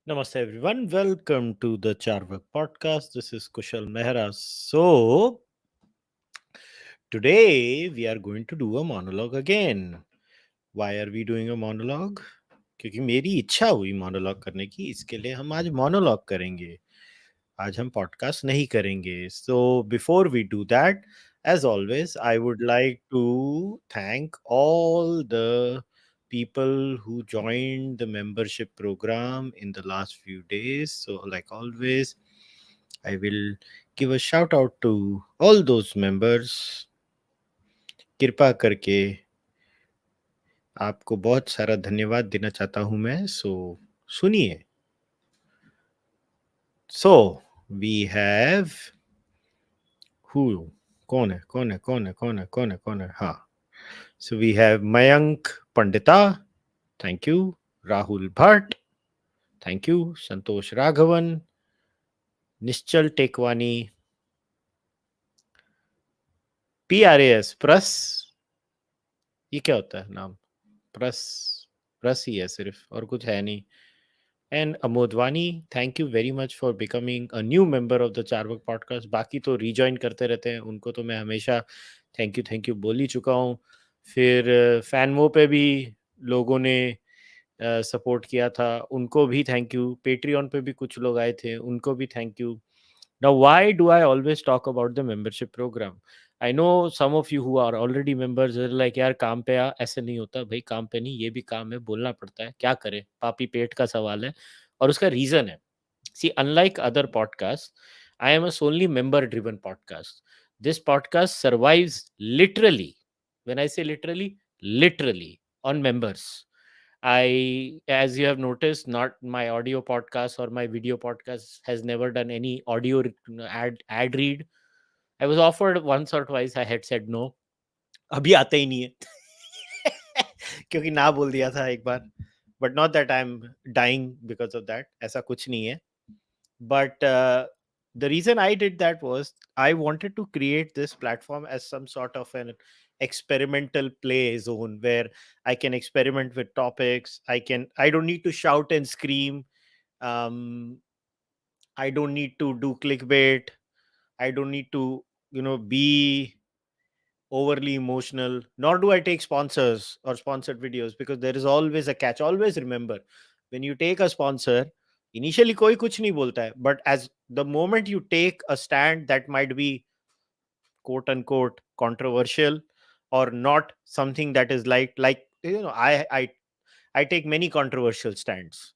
Namaste everyone. Welcome to the Cārvāka podcast. This is kushalmehra. So today we are going to do a monologue again. Why are we doing a monologue? क्योंकि मेरी इच्छा हुई monologue करने की, इसके लिए हम आज मोनोलॉग करेंगे. आज हम पॉडकास्ट नहीं करेंगे. So before we do that, as always, I would like to thank all the people who joined the membership program in the last few days. So like always, I will give a shout out to all those members. कृपा करके आपको बहुत सारा धन्यवाद देना चाहता हूं मैं. सो सुनिए. So we have who? कौन है कौन है कौन है कौन है कौन है कौन है? हाँ. So we have Mayank Pandita. Thank you. Rahul Bhatt. Thank you. Santosh Raghavan. Nischal Tekwani. PRAS. Pras. ये क्या होता है नाम? प्रस. प्रस ही है सिर्फ, और कुछ है नहीं. And Amodwani, thank you very much for becoming a new member of the Charvaka podcast. बाकी तो रीजॉइन करते रहते हैं, उनको तो मैं हमेशा थैंक यू बोल ही चुका हूँ. फिर फैनमो पे भी लोगों ने सपोर्ट किया था, उनको भी थैंक यू. पेट्रियन पे भी कुछ लोग आए थे, उनको भी thank you. Now, why do I always talk about the membership program? I know some of you who are already members are like, यार काम पे आ. ऐसे नहीं होता भाई, काम पे नहीं, ये भी काम है, बोलना पड़ता है, क्या करें, पापी पेट का सवाल है. और उसका रीजन है. See, unlike other podcasts, I am a solely member driven podcast. This podcast survives literally, when I say literally on members. As you have noticed, not my audio podcast or my video podcast has never done any audio ad read. I was offered once or twice. I had said no. अभी आता ही नहीं है क्योंकि ना बोल दिया था एक बार. But not that I'm dying because of that. ऐसा कुछ नहीं है. But the reason I did that was I wanted to create this platform as some sort of an experimental play zone where I can experiment with topics. I don't need to shout and scream. um I don't need to do clickbait. I don't need to be overly emotional, nor do I take sponsors or sponsored videos, because there is always a catch. Always remember, when you take a sponsor, initially koi kuch nahi bolta hai, but as the moment you take a stand that might be quote unquote controversial or not something that is I take many controversial stands.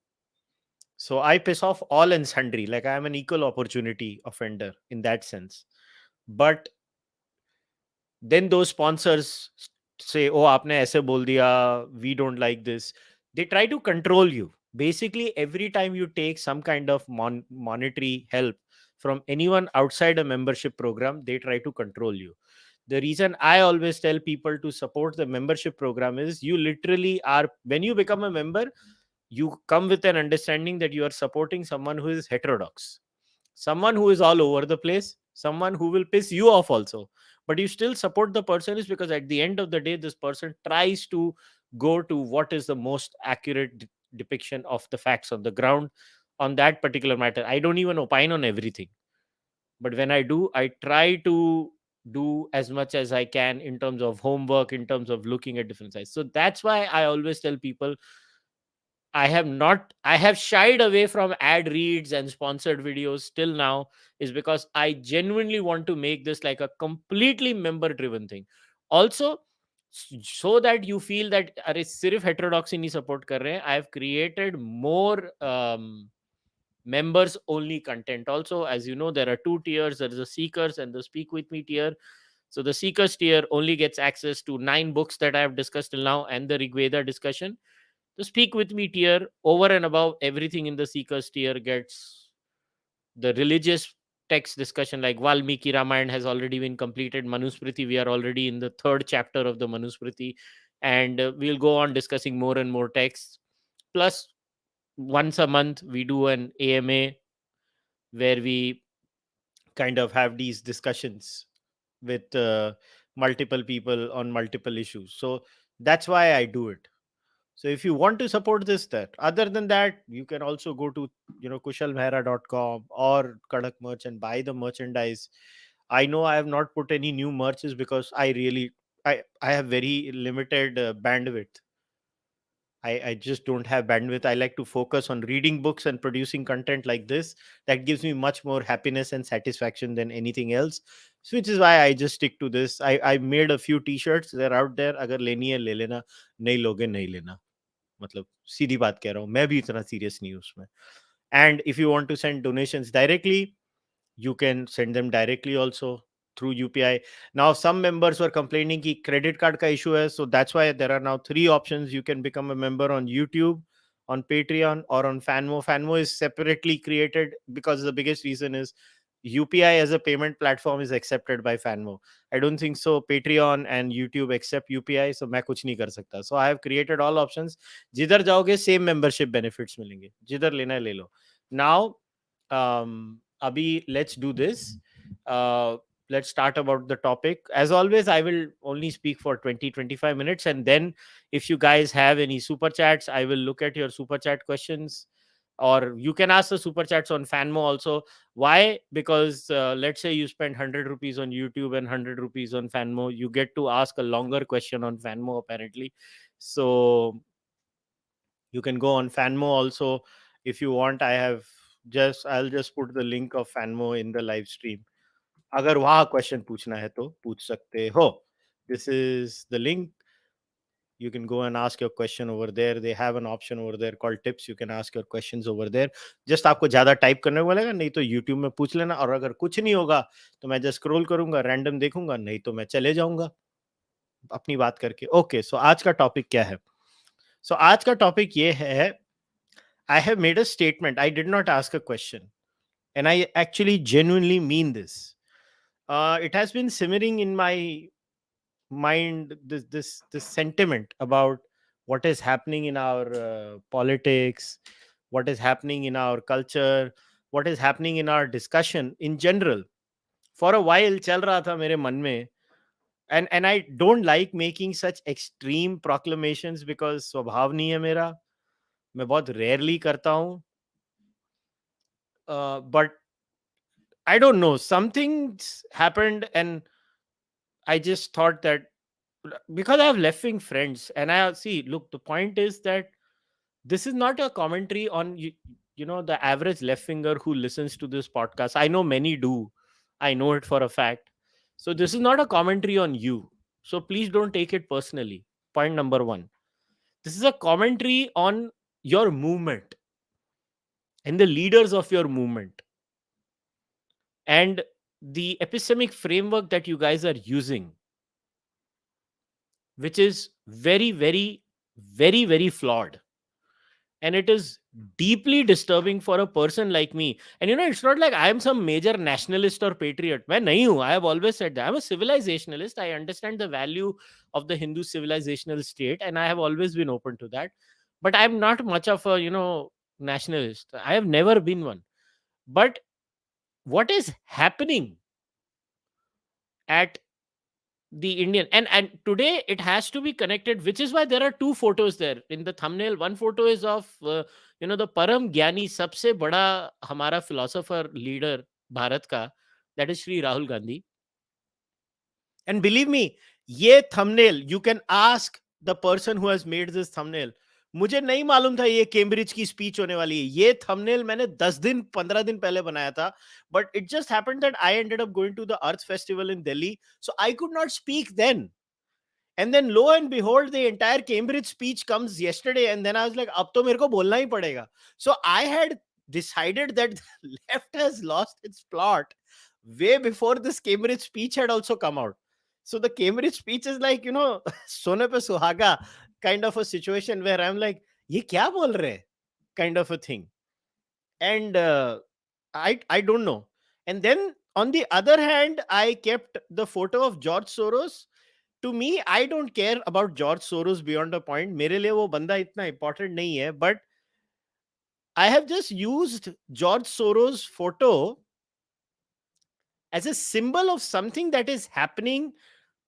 So I piss off all and sundry. Like, I am an equal opportunity offender in that sense. But then those sponsors say, oh, aapne aise bol diya, we don't like this. They try to control you. Basically, every time you take some kind of monetary help from anyone outside a membership program, they try to control you. The reason I always tell people to support the membership program is, you literally are, when you become a member, you come with an understanding that you are supporting someone who is heterodox, someone who is all over the place, someone who will piss you off also. But you still support the person, is because at the end of the day, this person tries to go to what is the most accurate depiction of the facts on the ground on that particular matter. I don't even opine on everything, but when I do, I try to do as much as I can in terms of homework, in terms of looking at different sides. So that's why I always tell people, I have shied away from ad reads and sponsored videos till now, is because I genuinely want to make this like a completely member driven thing. Also, so that you feel that अरे सिर्फ heterodoxy नहीं support कर रहे हैं, I have created more members only content. Also, as you know, there are two tiers. There is a seekers and the speak with me tier. So the seekers tier only gets access to 9 books that I have discussed till now and the Rigveda discussion. The speak with me tier, over and above everything in the seekers tier, gets the religious text discussion, like Valmiki Ramayana has already been completed. Manusmriti, we are already in the 3rd chapter of the Manusmriti, and we'll go on discussing more and more texts. Plus, once a month, we do an AMA where we kind of have these discussions with multiple people on multiple issues. So that's why I do it. So if you want to support this, that, other than that, you can also go to kushalmehra.com or Kadak Merch and buy the merchandise. I know I have not put any new merches because I have very limited bandwidth. I just don't have bandwidth. I like to focus on reading books and producing content like this. That gives me much more happiness and satisfaction than anything else. So which is why I just stick to this. I made a few t-shirts. They're out there. अगर लेनी है ले लेना, नहीं लोगे नहीं लेना. मतलब सीधी बात कह रहा हूँ, मैं भी इतना सीरियस नहीं हूँ उसमें. And if you want to send donations directly, you can send them directly also through UPI. Now, some members were complaining कि credit card का issue है, so that's why there are now 3 options. You can become a member on YouTube, on Patreon, or on Fanmo. Fanmo is separately created because the biggest reason is UPI as a payment platform is accepted by Fanmo. I don't think so. Patreon and YouTube accept UPI, so मैं कुछ नहीं कर सकता. So I have created all options. जिधर जाओगे same membership benefits मिलेंगे. जिधर लेना है ले लो. Now, Abhi, let's do this. Uh, let's start about the topic. As always, I will only speak for 20-25 minutes, and then if you guys have any super chats, I will look at your super chat questions, or you can ask the super chats on Fanmo also. Why? Because let's say you spend 100 rupees on YouTube and 100 rupees on Fanmo, you get to ask a longer question on Fanmo apparently. So you can go on Fanmo also if you want. I'll just put the link of Fanmo in the live stream. अगर वहाँ question पूछना है तो पूछ सकते हो. This is the link. You can go and ask your question over there. They have an option over there called tips. You can ask your questions over there. Just आपको ज्यादा टाइप करने को बोलेगा, नहीं तो YouTube में पूछ लेना. और अगर कुछ नहीं होगा तो मैं जस्ट स्क्रॉल करूंगा, रैंडम देखूंगा, नहीं तो मैं चले जाऊंगा अपनी बात करके. ओके, सो आज का टॉपिक क्या है? सो आज का टॉपिक ये है, I have made a statement. I did not ask a question. And I actually genuinely mean this. It has been simmering in my mind, this sentiment about what is happening in our politics, what is happening in our culture, what is happening in our discussion in general. For a while, chal raha tha mere man mein. And I don't like making such extreme proclamations because स्वभाव नहीं है मेरा. मैं बहुत rarely करता हूँ. But I don't know, something's happened, and I just thought that because I have left wing friends, and I see, look, the point is that this is not a commentary on the average left winger who listens to this podcast. I know many do. I know it for a fact. So this is not a commentary on you. So please don't take it personally. Point number 1. This is a commentary on your movement and the leaders of your movement and the epistemic framework that you guys are using, which is very, very, very, very flawed. And it is deeply disturbing for a person like me. And it's not like I am some major nationalist or patriot. मैं नहीं हूँ. I have always said that. I'm a civilizationalist. I understand the value of the Hindu civilizational state, and I have always been open to that. But I'm not much of a, nationalist. I have never been one. But what is happening at the Indian, and today it has to be connected, which is why there are 2 photos there in the thumbnail. One photo is of the Param Gyani, सबसे बड़ा हमारा philosopher leader Bharat का, that is Shri Rahul Gandhi. And believe me, ये thumbnail, you can ask the person who has made this thumbnail. मुझे नहीं मालूम था ये कैम्ब्रिज की स्पीच होने वाली है. ये थंबनेल मैंने 10 दिन 15 दिन पहले बनाया था, but it just happened that I ended up going to the earth festival in Delhi, so I could not speak then. And then lo and behold, the entire Cambridge speech comes yesterday, and then I was like, अब तो मेरे को बोलना ही पड़ेगा. So I had decided that the left has lost its plot way before this Cambridge speech had also come out. So the Cambridge speech is like, सोने पे सुहागा kind of a situation where I'm like, ये क्या बोल रहे kind of a thing. And I don't know. And then on the other hand, I kept the photo of George Soros. To me, I don't care about George Soros beyond a point. मेरे लिए वो बंदा इतना important नहीं है. But I have just used George Soros' photo as a symbol of something that is happening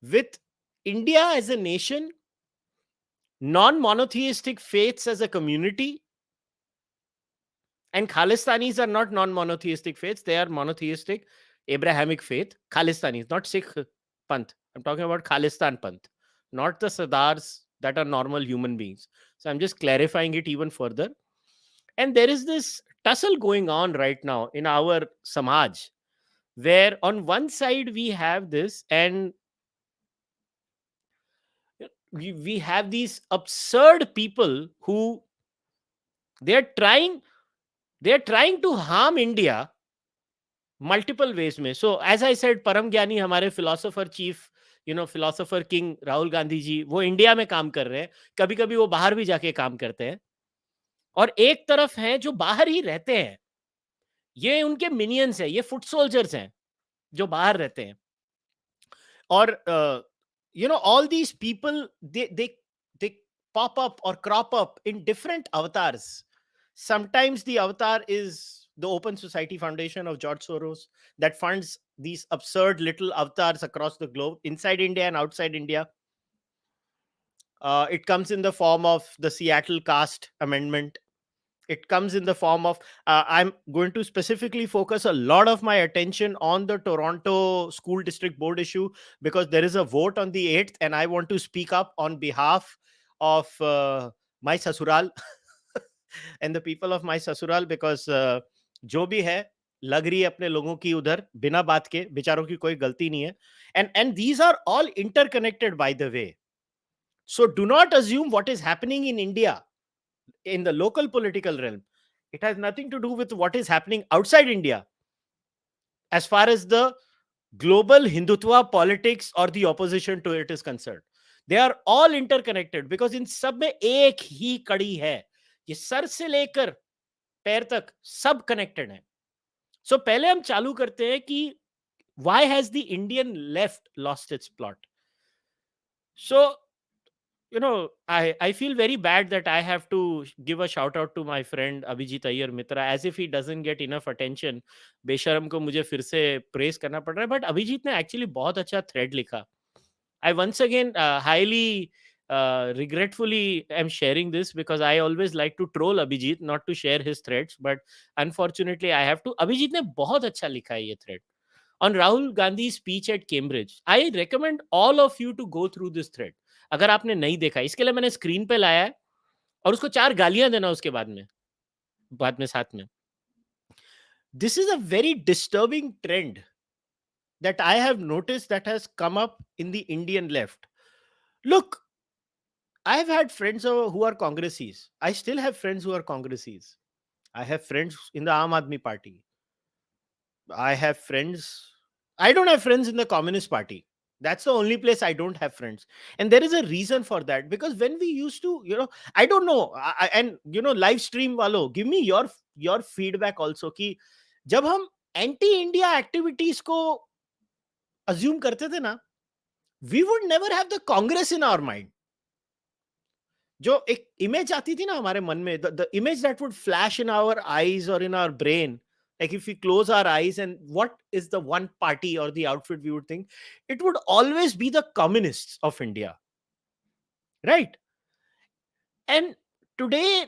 with India as a nation, non-monotheistic faiths as a community, And Khalistanis are not non-monotheistic faiths. They are monotheistic Abrahamic faith. Khalistanis, not Sikh Panth. I'm talking about Khalistan Panth, not the Sardars that are normal human beings. So I'm just clarifying it even further. And there is this tussle going on right now in our Samaj, where on one side we have this, and we have these absurd people who they're trying to harm India multiple ways में. So as I said, परम ज्ञानी हमारे philosopher chief, philosopher king Rahul Gandhi ji, वो India में काम कर रहे हैं, कभी कभी वो बाहर भी जाके काम करते हैं, और एक तरफ हैं जो बाहर ही रहते हैं, ये उनके मिनियंस है, ये फुट सोल्जर्स हैं जो बाहर रहते हैं. और all these people, they pop up or crop up in different avatars. Sometimes the avatar is the Open Society Foundation of George Soros that funds these absurd little avatars across the globe, inside India and outside India. It comes in the form of the Seattle Caste Amendment. It comes in the form of, I'm going to specifically focus a lot of my attention on the Toronto School District Board issue, because there is a vote on the 8th and I want to speak up on behalf of my sasural and the people of my sasural, because जो भी है लग रही है अपने लोगों की उधर बिना बात के, बेचारों की कोई गलती नहीं है. And these are all interconnected, by the way. So do not assume what is happening in India in the local political realm, it has nothing to do with what is happening outside India as far as the global Hindutva politics or the opposition to it is concerned. They are all interconnected, because in सब में एक ही कड़ी है, ये sir से लेकर पैर तक सब connected है. So पहले हम चालू करते हैं कि why has the Indian left lost its plot? So I feel very bad that I have to give a shout out to my friend Abhijit Iyer Mitra, as if he doesn't get enough attention. बेशरम को मुझे फिर से praise करना पड़ रहा है, but Abhijit ने actually बहुत अच्छा thread लिखा. I once again highly regretfully am sharing this, because I always like to troll Abhijit, not to share his threads, but unfortunately I have to. Abhijit ने बहुत अच्छा लिखा है ये thread on Rahul Gandhi's speech at Cambridge. I recommend all of you to go through this thread. अगर आपने नहीं देखा, इसके लिए मैंने स्क्रीन पे लाया है, और उसको 4 गालियां देना उसके बाद में साथ में. This is a very disturbing trend that I have noticed that has come up in the Indian left. Look, I've had friends who are Congressis. I still have friends who are Congressis. I have friends in the Aam Aadmi Party. I don't have friends in the Communist Party. That's the only place I don't have friends. And there is a reason for that, because when we used to, I don't know, and live stream walo, give me your feedback also, कि जब हम anti India activities को assume करते थे ना, we would never have the Congress in our mind. जो एक image आती थी ना हमारे मन में, the image that would flash in our eyes or in our brain, like if we close our eyes, and what is the one party or the outfit we would think, it would always be the communists of India, right? And today,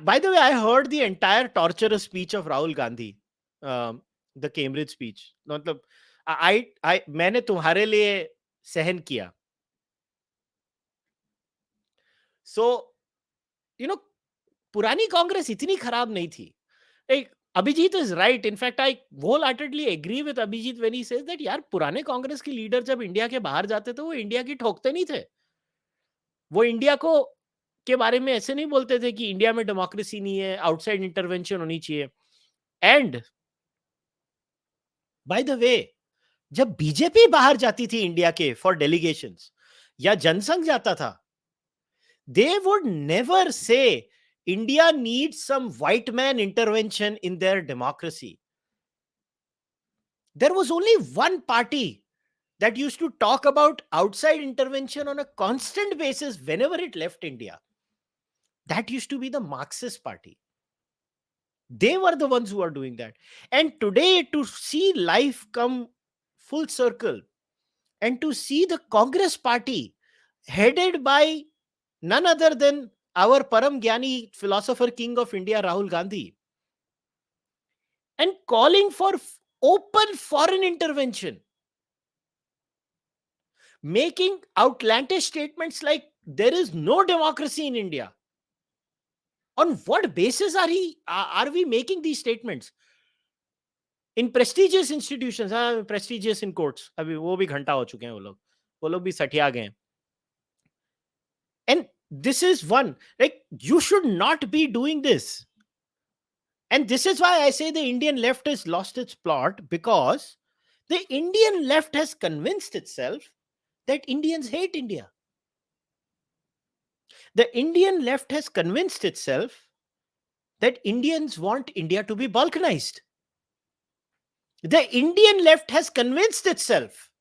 by the way, I heard the entire torturous speech of Rahul Gandhi, the Cambridge speech. मतलब मैंने तुम्हारे लिए सहन किया. So, पुरानी कांग्रेस इतनी खराब नहीं थी. Like, Abhijit is right. In fact, I wholeheartedly agree with Abhijit when he says that यार पुराने कांग्रेस के लीडर जब इंडिया के बाहर जाते थे, वो इंडिया की ठोकते नहीं थे. वो इंडिया को के बारे में ऐसे नहीं बोलते थे कि इंडिया में डेमोक्रेसी नहीं है, आउटसाइड इंटरवेंशन होनी चाहिए. एंड बाय द वे, जब बीजेपी बाहर जाती थी इंडिया के फॉर डेलीगेशंस, या जनसंघ जाता था, they would never say India needs some white man intervention in their democracy. There was only one party that used to talk about outside intervention on a constant basis whenever it left India. That used to be the Marxist Party. They were the ones who are doing that. And today, to see life come full circle and to see the Congress Party headed by none other than our Param Gyani philosopher king of India, Rahul Gandhi, and calling for open foreign intervention, making outlandish statements like there is no democracy in India. On what basis are we making these statements? In prestigious institutions, prestigious in courts, अभी वो भी घंटा हो चुके हैं वो लोग भी सठिया गए हैं. And this is one, like, you should not be doing this. And this is why I say the Indian left has lost its plot, because the Indian left has convinced itself that Indians hate India. The Indian left has convinced itself that Indians want India to be balkanized. The Indian left has convinced itself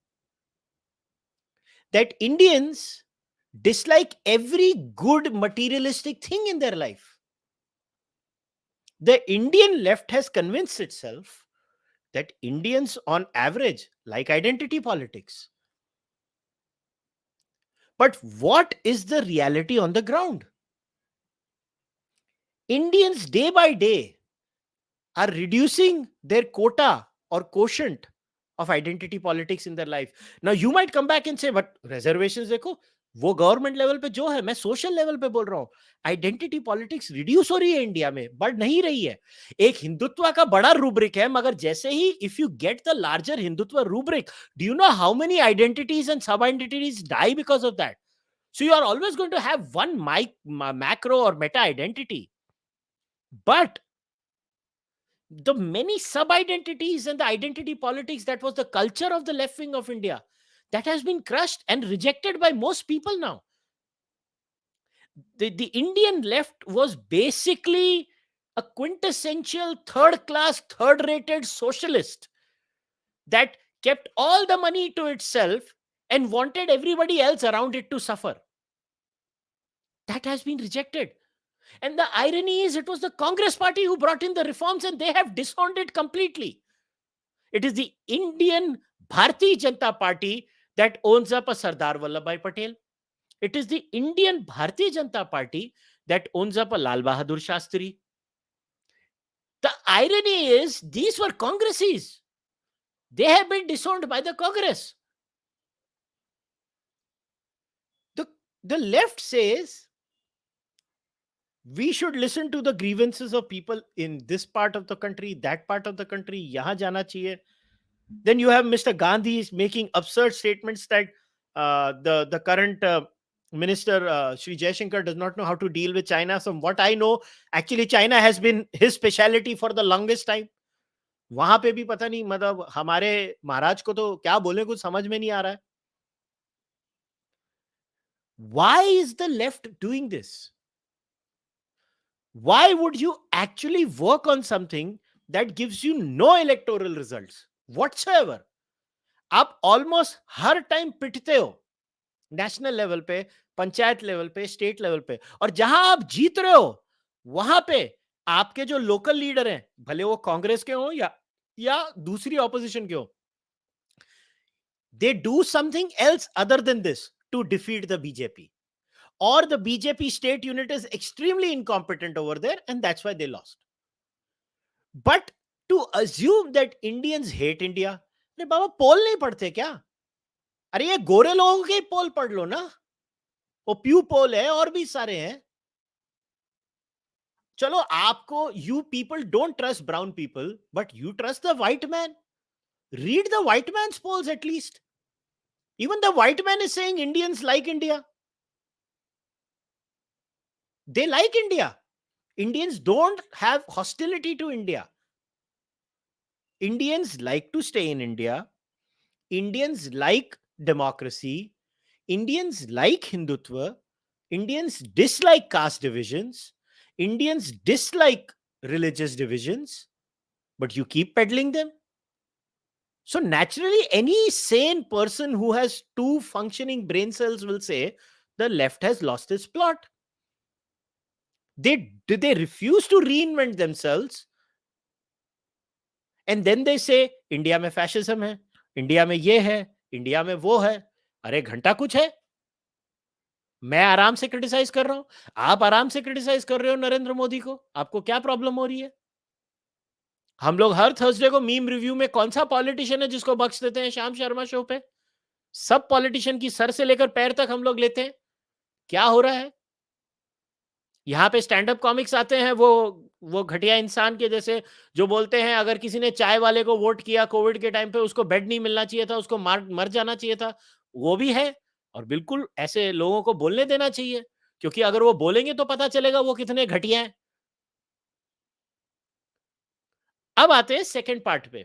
that Indians dislike every good materialistic thing in their life. The Indian left has convinced itself that Indians on average like identity politics. But what is the reality on the ground? Indians day by day are reducing their quota or quotient of identity politics in their life. Now you might come back and say, but reservations देखो, वो government level पे जो है, मैं social level पे बोल रहा हूं. आइडेंटिटी पॉलिटिक्स रिड्यूस हो रही है इंडिया में, बढ़ नहीं रही है. एक हिंदुत्व का बड़ा रूब्रिक है, मगर जैसे ही if you get the larger Hindutva rubric, do you know how many identities and sub identities die because of that? So you are always going to have one macro or meta identity, but the many sub identities and the identity politics that was the culture of the left wing of India, that has been crushed and rejected by most people now. The Indian left was basically a quintessential third class, third rated socialist that kept all the money to itself and wanted everybody else around it to suffer. That has been rejected. And the irony is, it was the Congress party who brought in the reforms, and they have disowned it completely. It is the Indian Bharatiya Janata Party that owns up a Sardar Vallabhbhai Patel. It is the Indian Bharatiya Janata Party that owns up a Lal Bahadur Shastri. The irony is, these were Congresses. They have been disowned by the Congress. The left says, we should listen to the grievances of people in this part of the country, that part of the country, yahan jana chahiye. Then you have Mr. Gandhi is making absurd statements that the current minister, Sri Jaishankar, does not know how to deal with China. From what I know, actually China has been his specialty for the longest time. वहां पे भी पता नहीं, मतलब हमारे महाराज को तो क्या बोले कुछ समझ में नहीं आ रहा है. Why is the left doing this? Why would you actually work on something that gives you no electoral results whatsoever? आप almost हर टाइम पिटते हो, नेशनल लेवल पे, पंचायत लेवल पे, स्टेट लेवल पे, और जहां आप जीत रहे हो वहां पे आपके जो लोकल लीडर हैं, भले वो कांग्रेस के हो या दूसरी ऑपोजिशन के हो, they do something else other than this to defeat the BJP. Or the BJP state unit is extremely incompetent over there, and that's why they lost. But to assume that Indians hate India, अरे बाबा पोल नहीं पढ़ते क्या? अरे ये गोरे लोगों के पोल पढ़ लो ना. वो प्यू पोल है, और भी सारे हैं. चलो आपको, you people don't trust brown people, but you trust the white man. Read the white man's polls at least. Even the white man is saying Indians like India. They like India. Indians don't have hostility to India. Indians like to stay in India. Indians like democracy. Indians like Hindutva. Indians dislike caste divisions. Indians dislike religious divisions. But you keep peddling them. So naturally, any sane person who has two functioning brain cells will say the left has lost its plot. They refuse to reinvent themselves, and then they say India में fascism है, India में ये है, India में वो है. अरे घंटा कुछ है. मैं आराम से क्रिटिसाइज कर रहा हूं, आप आराम से क्रिटिसाइज कर रहे हो नरेंद्र मोदी को. आपको क्या प्रॉब्लम हो रही है? हम लोग हर थर्सडे को मीम रिव्यू में कौन सा पॉलिटिशियन है जिसको बख्श देते हैं श्याम शर्मा शो पे? सब पॉलिटिशियन की सर से लेकर पैर तक हम लोग लेते हैं। क्या हो रहा है? यहाँ पे स्टैंड अप कॉमिक्स आते हैं, वो घटिया इंसान के जैसे, जो बोलते हैं अगर किसी ने चाय वाले को वोट किया कोविड के टाइम पे, उसको बेड नहीं मिलना चाहिए था, उसको मर जाना चाहिए था। वो भी है, और बिल्कुल ऐसे लोगों को बोलने देना चाहिए, क्योंकि अगर वो बोलेंगे तो पता चलेगा वो कितने घटिया हैं। अब आते हैं सेकंड पार्ट पे।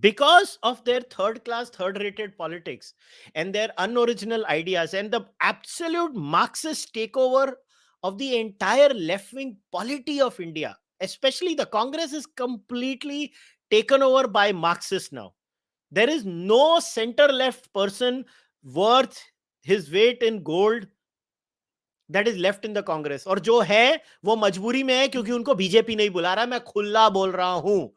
Because of their third class, third rated politics and their unoriginal ideas and the absolute Marxist takeover of the entire left wing polity of India, especially the Congress is completely taken over by Marxists now. There is no center left person worth his weight in gold that is left in the Congress, और जो है वो मजबूरी में है क्योंकि उनको BJP नहीं बुला रहा। मैं खुला बोल रहा हूं,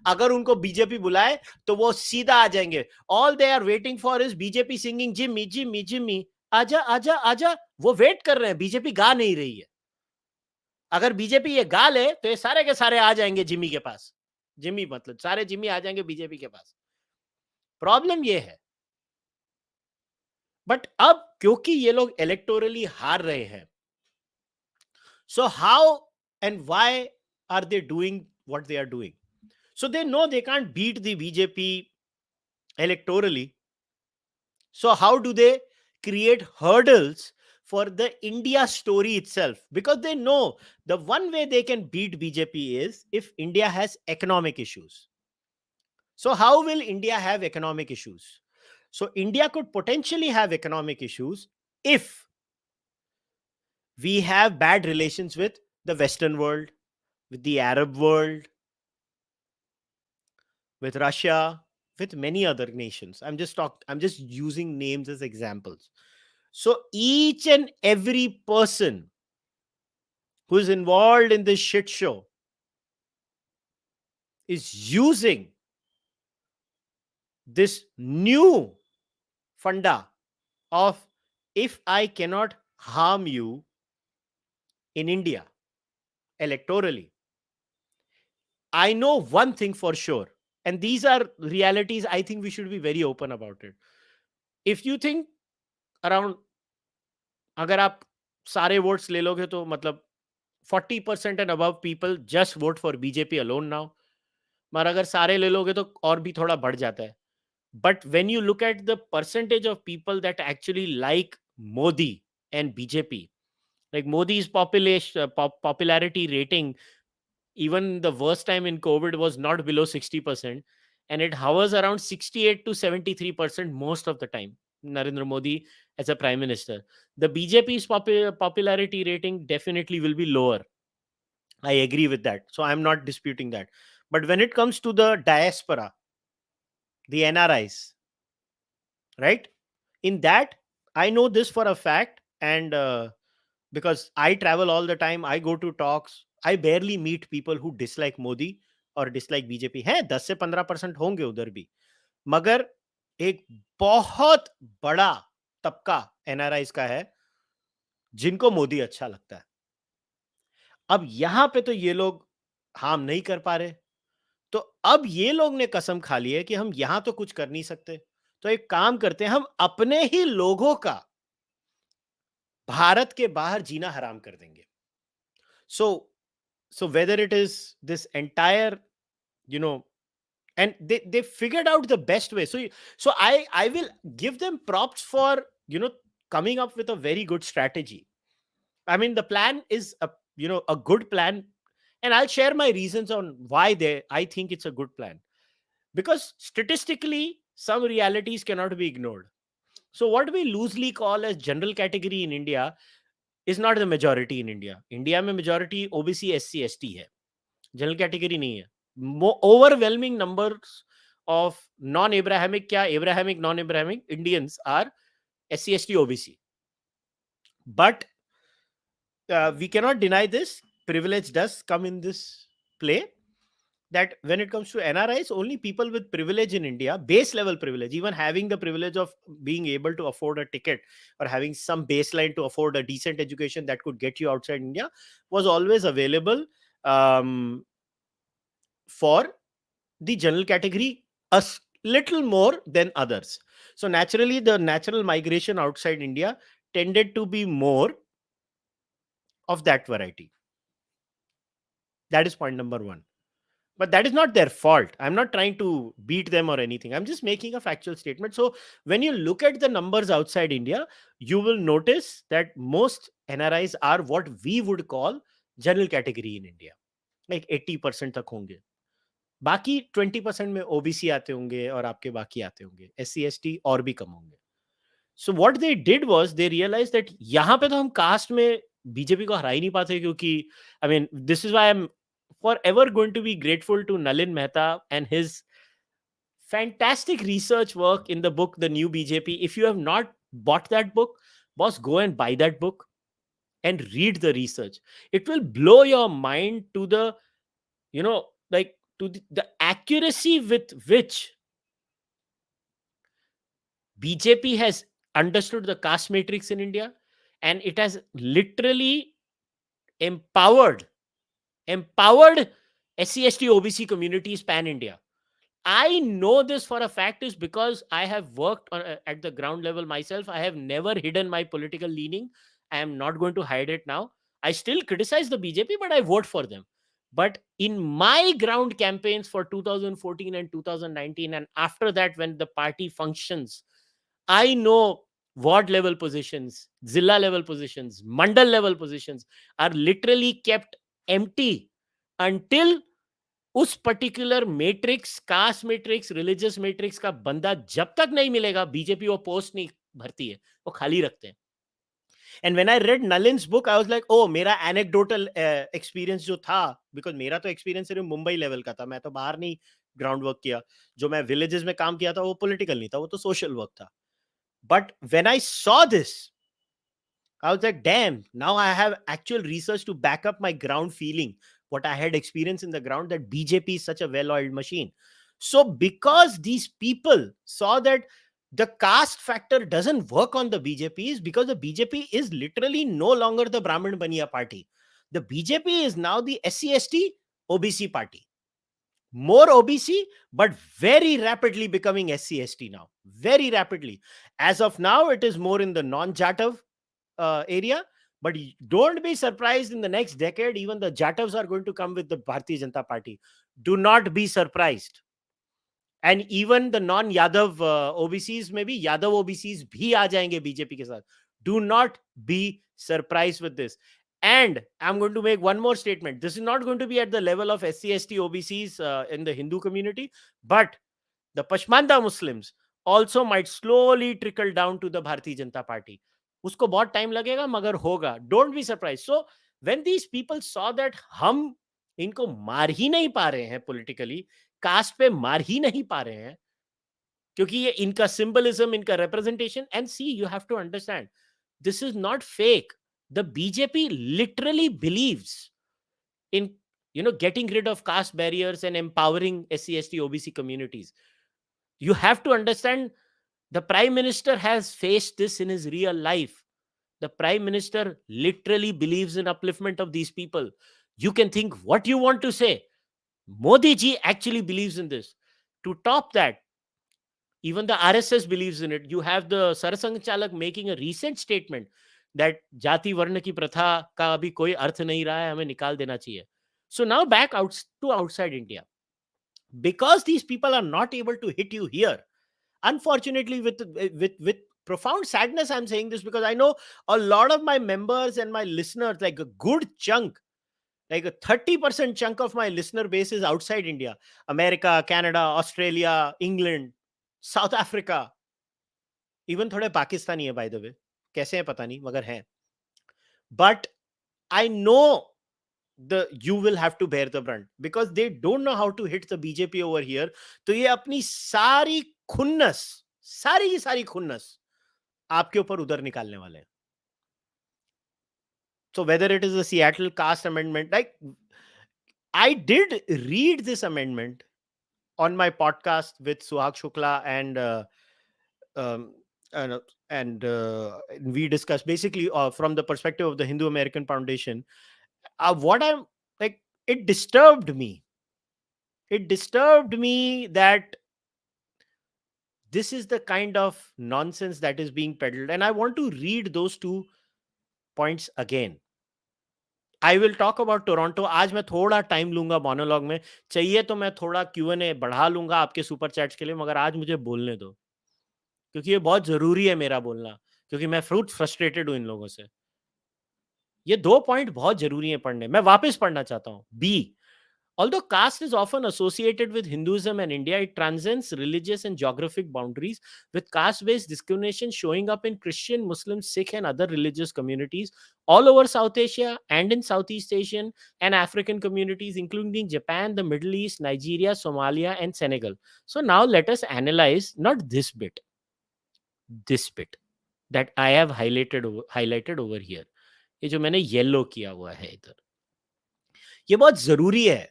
अगर उनको बीजेपी बुलाए तो वो सीधा आ जाएंगे। All they are waiting for is BJP singing Jimmy Jimmy Jimmy, आजा आजा आजा। वो वेट कर रहे हैं, बीजेपी गा नहीं रही है। अगर बीजेपी ये गा ले तो ये सारे के सारे आ जाएंगे जिम्मी के पास। जिम्मी मतलब सारे जिम्मी आ जाएंगे बीजेपी के पास। प्रॉब्लम ये है। बट अब क्योंकि ये लोग इलेक्टोरली हार रहे हैं, so how and why are they doing what they are doing? So they know they can't beat the BJP electorally. So how do they create hurdles for the India story itself? Because they know the one way they can beat BJP is if India has economic issues. So how will India have economic issues? So India could potentially have economic issues if we have bad relations with the Western world, with the Arab world, with Russia, with many other nations. I'm just using names as examples. So each and every person who is involved in this shit show is using this new funda of, if I cannot harm you in India electorally, I know one thing for sure, and these are realities. I think we should be very open about it. If you think around, अगर आप सारे votes ले लोगे तो मतलब 40% and above people just vote for BJP alone now. मगर अगर सारे ले लोगे तो और भी थोड़ा बढ़ जाता है। But when you look at the percentage of people that actually like Modi and BJP, like Modi's popularity rating, even the worst time in COVID, was not below 60%, and it hovers around 68 to 73% most of the time. Narendra Modi as a prime minister. The BJP's popularity rating definitely will be lower. I agree with that. So I'm not disputing that. But when it comes to the diaspora, the NRIs, right? In that, I know this for a fact, and because I travel all the time, I go to talks, I barely meet people who dislike Modi or dislike BJP. है 10 से 15% होंगे उधर भी, मगर एक बहुत बड़ा तबका एनआरआईज का है जिनको मोदी अच्छा लगता है। अब यहां पे तो ये लोग हार्म नहीं कर पा रहे, तो अब ये लोग ने कसम खा ली है कि हम यहां तो कुछ कर नहीं सकते, तो एक काम करते हैं, हम अपने ही लोगों का भारत के बाहर जीना हराम कर देंगे। So whether it is this entire, you know, and they figured out the best way. So I will give them props for, you know, coming up with a very good strategy. I mean, the plan is a good plan, and I'll share my reasons on why I think it's a good plan. Because statistically, some realities cannot be ignored. So what we loosely call as general category in India is not the majority in India. India में majority OBC SC ST है, general category नहीं है। Overwhelming numbers of non Abrahamic, क्या Abrahamic non Abrahamic Indians are SC ST OBC. But we cannot deny this. Privilege does come in this play. That when it comes to NRIs, only people with privilege in India, base level privilege, even having the privilege of being able to afford a ticket or having some baseline to afford a decent education that could get you outside India, was always available for the general category little more than others. So naturally, the natural migration outside India tended to be more of that variety. That is point number one. But that is not their fault. I'm not trying to beat them or anything. I'm just making a factual statement. So when you look at the numbers outside India, you will notice that most NRIs are what we would call general category in India. Like 80% तक होंगे. बाकी 20% में OBC आते होंगे और आपके बाकी आते होंगे. SC ST और भी कम होंगे. So what they did was they realized that यहाँ पे तो हम कास्ट में बीजेपी को हरा ही नहीं पाते, क्योंकि I mean this is why I'm forever going to be grateful to Nalin Mehta and his fantastic research work in the book The New BJP. If you have not bought that book, boss, go and buy that book and read the research. It will blow your mind to the, you know, like to the accuracy with which BJP has understood the caste matrix in India, and it has literally empowered SC ST OBC communities pan India. I know this for a fact is because I have worked at the ground level myself. I have never hidden my political leaning. I am not going to hide it now. I still criticize the BJP, but I vote for them. But in my ground campaigns for 2014 and 2019, and after that, when the party functions, I know ward level positions, Zilla level positions, Mandal level positions are literally kept empty until उस particular matrix, caste matrix, religious matrix का बंदा जब तक नहीं मिलेगा, BJP वो post नहीं भरती है, वो खाली रखते हैं. And when I read Nalin's book I was like, oh मेरा एनेक्डोटल एक्सपीरियंस जो था, बिकॉज मेरा तो एक्सपीरियंस सिर्फ मुंबई लेवल का था, मैं तो बाहर नहीं ग्राउंड वर्क किया. जो मैं विलेजेस में काम किया था वो पॉलिटिकल नहीं था, वो तो सोशल वर्क था. But when I saw this, I was like, damn, now I have actual research to back up my ground feeling, what I had experienced in the ground, that BJP is such a well-oiled machine. So because these people saw that the caste factor doesn't work on the BJP, is because the BJP is literally no longer the Brahmin Baniya party. The BJP is now the SC ST OBC party. More OBC, but very rapidly becoming SC ST now. Very rapidly. As of now, it is more in the non-Jatav area, but don't be surprised in the next decade, even the Jatavs are going to come with the Bharatiya Janata Party. Do not be surprised. And even the non-Yadav OBCs, maybe Yadav OBCs bhi aa jayenge BJP ke saath. Do not be surprised with this. And I'm going to make one more statement. This is not going to be at the level of SC ST OBCs in the Hindu community, but the Pashmanda Muslims also might slowly trickle down to the Bharatiya Janata Party. उसको बहुत time लगेगा, मगर होगा. Don't be surprise. So when these people saw that हम इनको मार ही नहीं पा रहे हैं पॉलिटिकली, कास्ट पे मार ही नहीं पा रहे हैं, क्योंकि ये इनका सिंबलिज्म, इनका representation. And see, you have to understand, this is not fake. The BJP literally believes in, you know, getting rid of caste barriers and empowering SC ST OBC communities. You have to understand, the prime minister has faced this in his real life. The prime minister literally believes in upliftment of these people. You can think what you want to say. Modi ji actually believes in this. To top that, even the RSS believes in it. You have the Sarasang Chalak making a recent statement that जाति वर्ण की प्रथा का अभी कोई अर्थ नहीं रहा है, हमें निकाल देना चाहिए. So now back out to outside India. Because these people are not able to hit you here, unfortunately, with profound sadness, I'm saying this because I know a lot of my members and my listeners, like a good chunk, like a 30% chunk of my listener base is outside India. America, Canada, Australia, England, South Africa, even थोड़े पाकिस्तानी है, by the way. कैसे हैं पता नहीं, मगर हैं. But I know you will have to bear the brunt because they don't know how to hit the BJP over here. तो ये अपनी सारी खुन्नस आपके ऊपर उधर निकालने वाले हैं. So whether it is the Seattle caste amendment, like I did read this amendment on my podcast with Suhag Shukla um, and we discussed basically from the perspective of the Hindu American Foundation. What I'm like, it disturbed me. It disturbed me that this is the kind of nonsense that is being peddled. And I want to read those 2 points again. I will talk about Toronto. आज मैं थोड़ा time लूंगा monologue में. चाहिए तो मैं थोड़ा Q&A बढ़ा लूंगा आपके सुपर चैट्स के लिए, मगर आज मुझे बोलने दो, क्योंकि ये बहुत जरूरी है मेरा बोलना, क्योंकि मैं फ्रस्ट्रेटेड हूं इन लोगों से. ये 2 पॉइंट बहुत जरूरी है पढ़ने. मैं वापस पढ़ना चाहता हूं. B, although caste is often associated with Hinduism and India, it transcends religious and geographic boundaries, with caste-based discrimination showing up in Christian, Muslim, Sikh, and other religious communities all over South Asia and in Southeast Asian and African communities, including Japan, the Middle East, Nigeria, Somalia, and Senegal. So now let us analyze not this bit that I have highlighted over here. ये जो मैंने yellow किया हुआ है इधर, ये बहुत जरूरी है.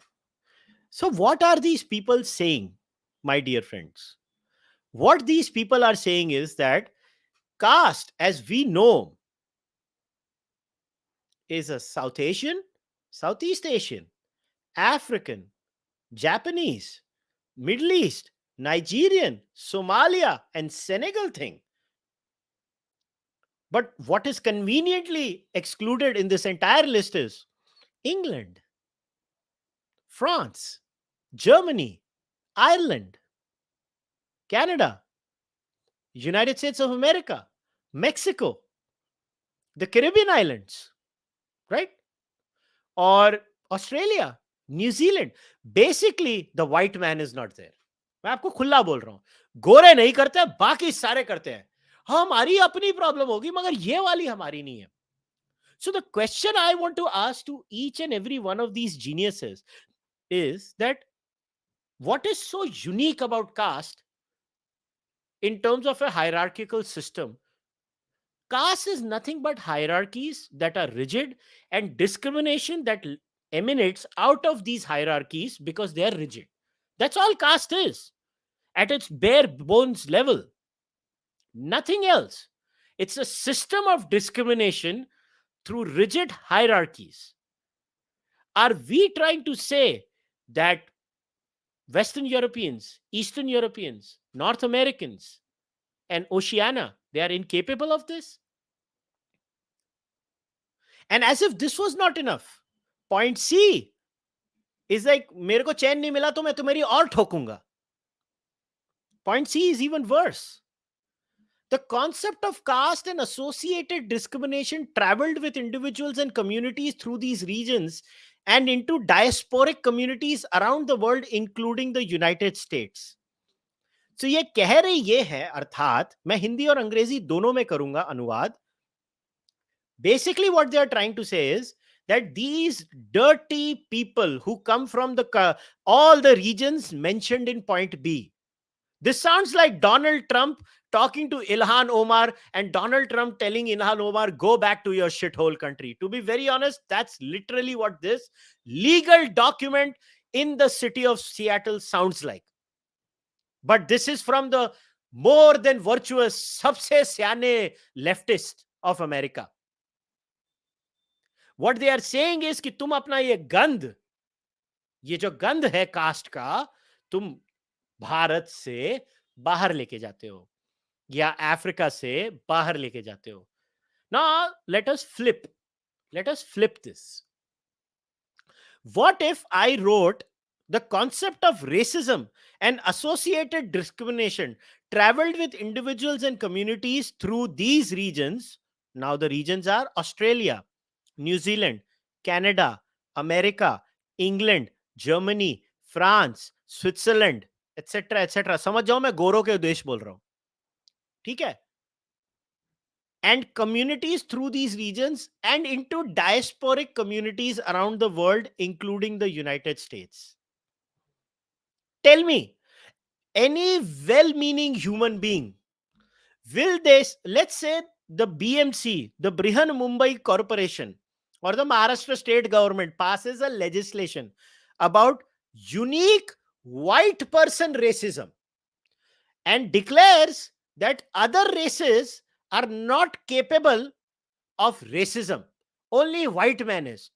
So what are these people saying, my dear friends? What these people are saying is that caste, as we know, is a South Asian, Southeast Asian, African, Japanese, Middle East, Nigerian, Somalia, and Senegal thing. But what is conveniently excluded in this entire list is England, France, Germany, Ireland, Canada, United States of America, Mexico, the Caribbean islands, right? Or Australia, New Zealand. Basically, the white man is not there. मैं आपको खुला बोल रहा हूं, गोरे नहीं करते, बाकी सारे करते हैं. हमारी अपनी प्रॉब्लम होगी, मगर ये वाली हमारी नहीं है. So the question I want to ask to each and every one of these geniuses is that what is so unique about caste in terms of a hierarchical system? Caste is nothing but hierarchies that are rigid and discrimination that emanates out of these hierarchies because they are rigid. That's all caste is at its bare bones level. Nothing else. It's a system of discrimination through rigid hierarchies. Are we trying to say that Western Europeans, Eastern Europeans, North Americans, and Oceania, they are incapable of this? And as if this was not enough, point C is like, मेरे को चैन नहीं मिला तो मैं तुम्हारी और ठोकूंगा. Point C is even worse. The concept of caste and associated discrimination traveled with individuals and communities through these regions and into diasporic communities around the world, including the United States. So ये कह रही ये है, अर्थात मैं हिंदी और अंग्रेजी दोनों में करूंगा अनुवाद. Basically what they are trying to say is that these dirty people who come from all the regions mentioned in point B. This sounds like Donald Trump talking to Ilhan Omar and Donald Trump telling Ilhan Omar, go back to your shithole country. To be very honest, that's literally what this legal document in the city of Seattle sounds like. But this is from the more than virtuous, sabse syane leftist of America. What they are saying is कि तुम अपना ये जो गंध है cast का, तुम भारत से बाहर लेके जाते हो या अफ्रीका से बाहर लेके जाते हो. Now let us flip this. What if I wrote the concept of racism and associated discrimination traveled with individuals and communities through these regions? Now the regions are Australia, New Zealand, Canada, America, England, Germany, France, Switzerland, etc. etc. समझ जाओ मैं गोरों के देश बोल रहा हूं, ठीक है? And communities through these regions and into diasporic communities around the world, including the United States. Tell me, any well-meaning human being, will this, let's say the BMC, the Brihan Mumbai Corporation, or the Maharashtra state government passes a legislation about unique white person racism and declares that other races are not capable of racism. Only white man is.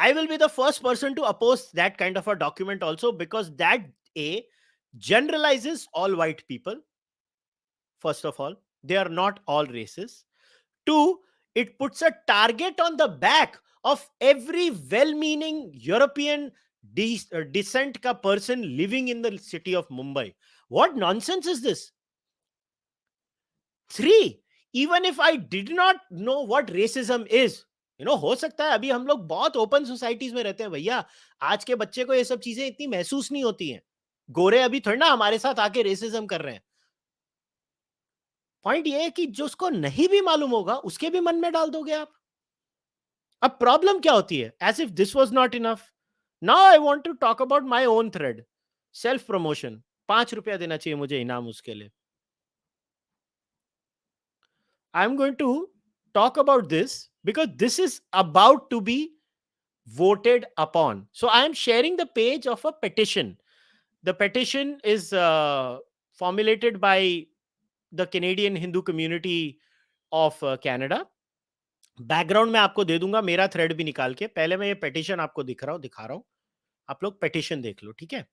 I will be the first person to oppose that kind of a document also, because that A, generalizes all white people. First of all, they are not all races. Two, it puts a target on the back of every well-meaning European descent ka person living in the city of Mumbai. What nonsense is this? Three, even if I did not know what racism is, हो सकता है अभी हम लोग बहुत open societies में रहते हैं भैया, आज के बच्चे को ये सब चीजें इतनी महसूस नहीं होती हैं. गोरे अभी थोड़ी ना हमारे साथ आके रेसिज्म कर रहे हैं. पॉइंट ये है कि जो उसको नहीं भी मालूम होगा उसके भी मन में डाल दोगे आप. अब प्रॉब्लम क्या होती है? As if this was not enough, now I want to talk about my own thread. Self promotion. ₹5 देना चाहिए मुझे इनाम उसके लिए. I'm going to talk about this because this is about to be voted upon. So I am sharing the page of a petition. The petition is formulated by the Canadian Hindu community of Canada. Background में आपको दे दूंगा मेरा thread भी निकाल के. पहले मैं ये पेटिशन आपको दिखा रहा हूं. आप लोग पेटिशन देख लो, ठीक है?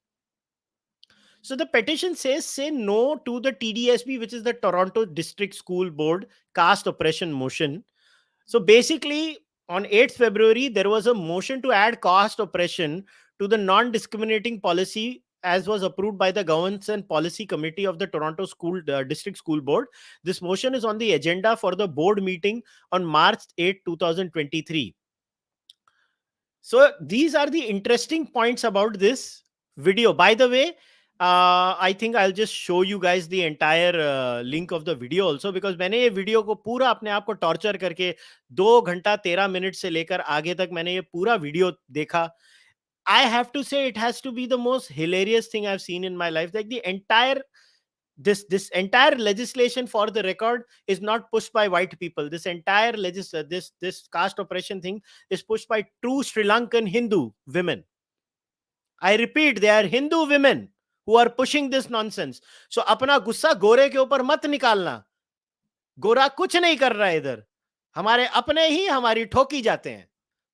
So the petition says, say no to the TDSB, which is the Toronto District School Board caste oppression motion. So basically, on 8th February, there was a motion to add caste oppression to the non-discriminating policy as was approved by the Governance and Policy Committee of the Toronto District School Board. This motion is on the agenda for the board meeting on March 8, 2023. So these are the interesting points about this video. By the way, I think I'll just show you guys the entire link of the video also, because मैंने ये video को पूरा अपने आप को torture करके 2 घंटा 13 minute से लेकर आगे तक मैंने ये पूरा वीडियो देखा. I have to say it has to be the most hilarious thing I've seen in my life. Like the entire this entire legislation, for the record, is not pushed by white people. This entire this caste oppression thing is pushed by true Sri Lankan Hindu women. I repeat, they are Hindu women who are pushing this nonsense. So अपना गुस्सा गोरे के ऊपर मत निकालना. गोरा कुछ नहीं कर रहा है इधर. हमारे अपने ही हमारी ठोकी जाते हैं.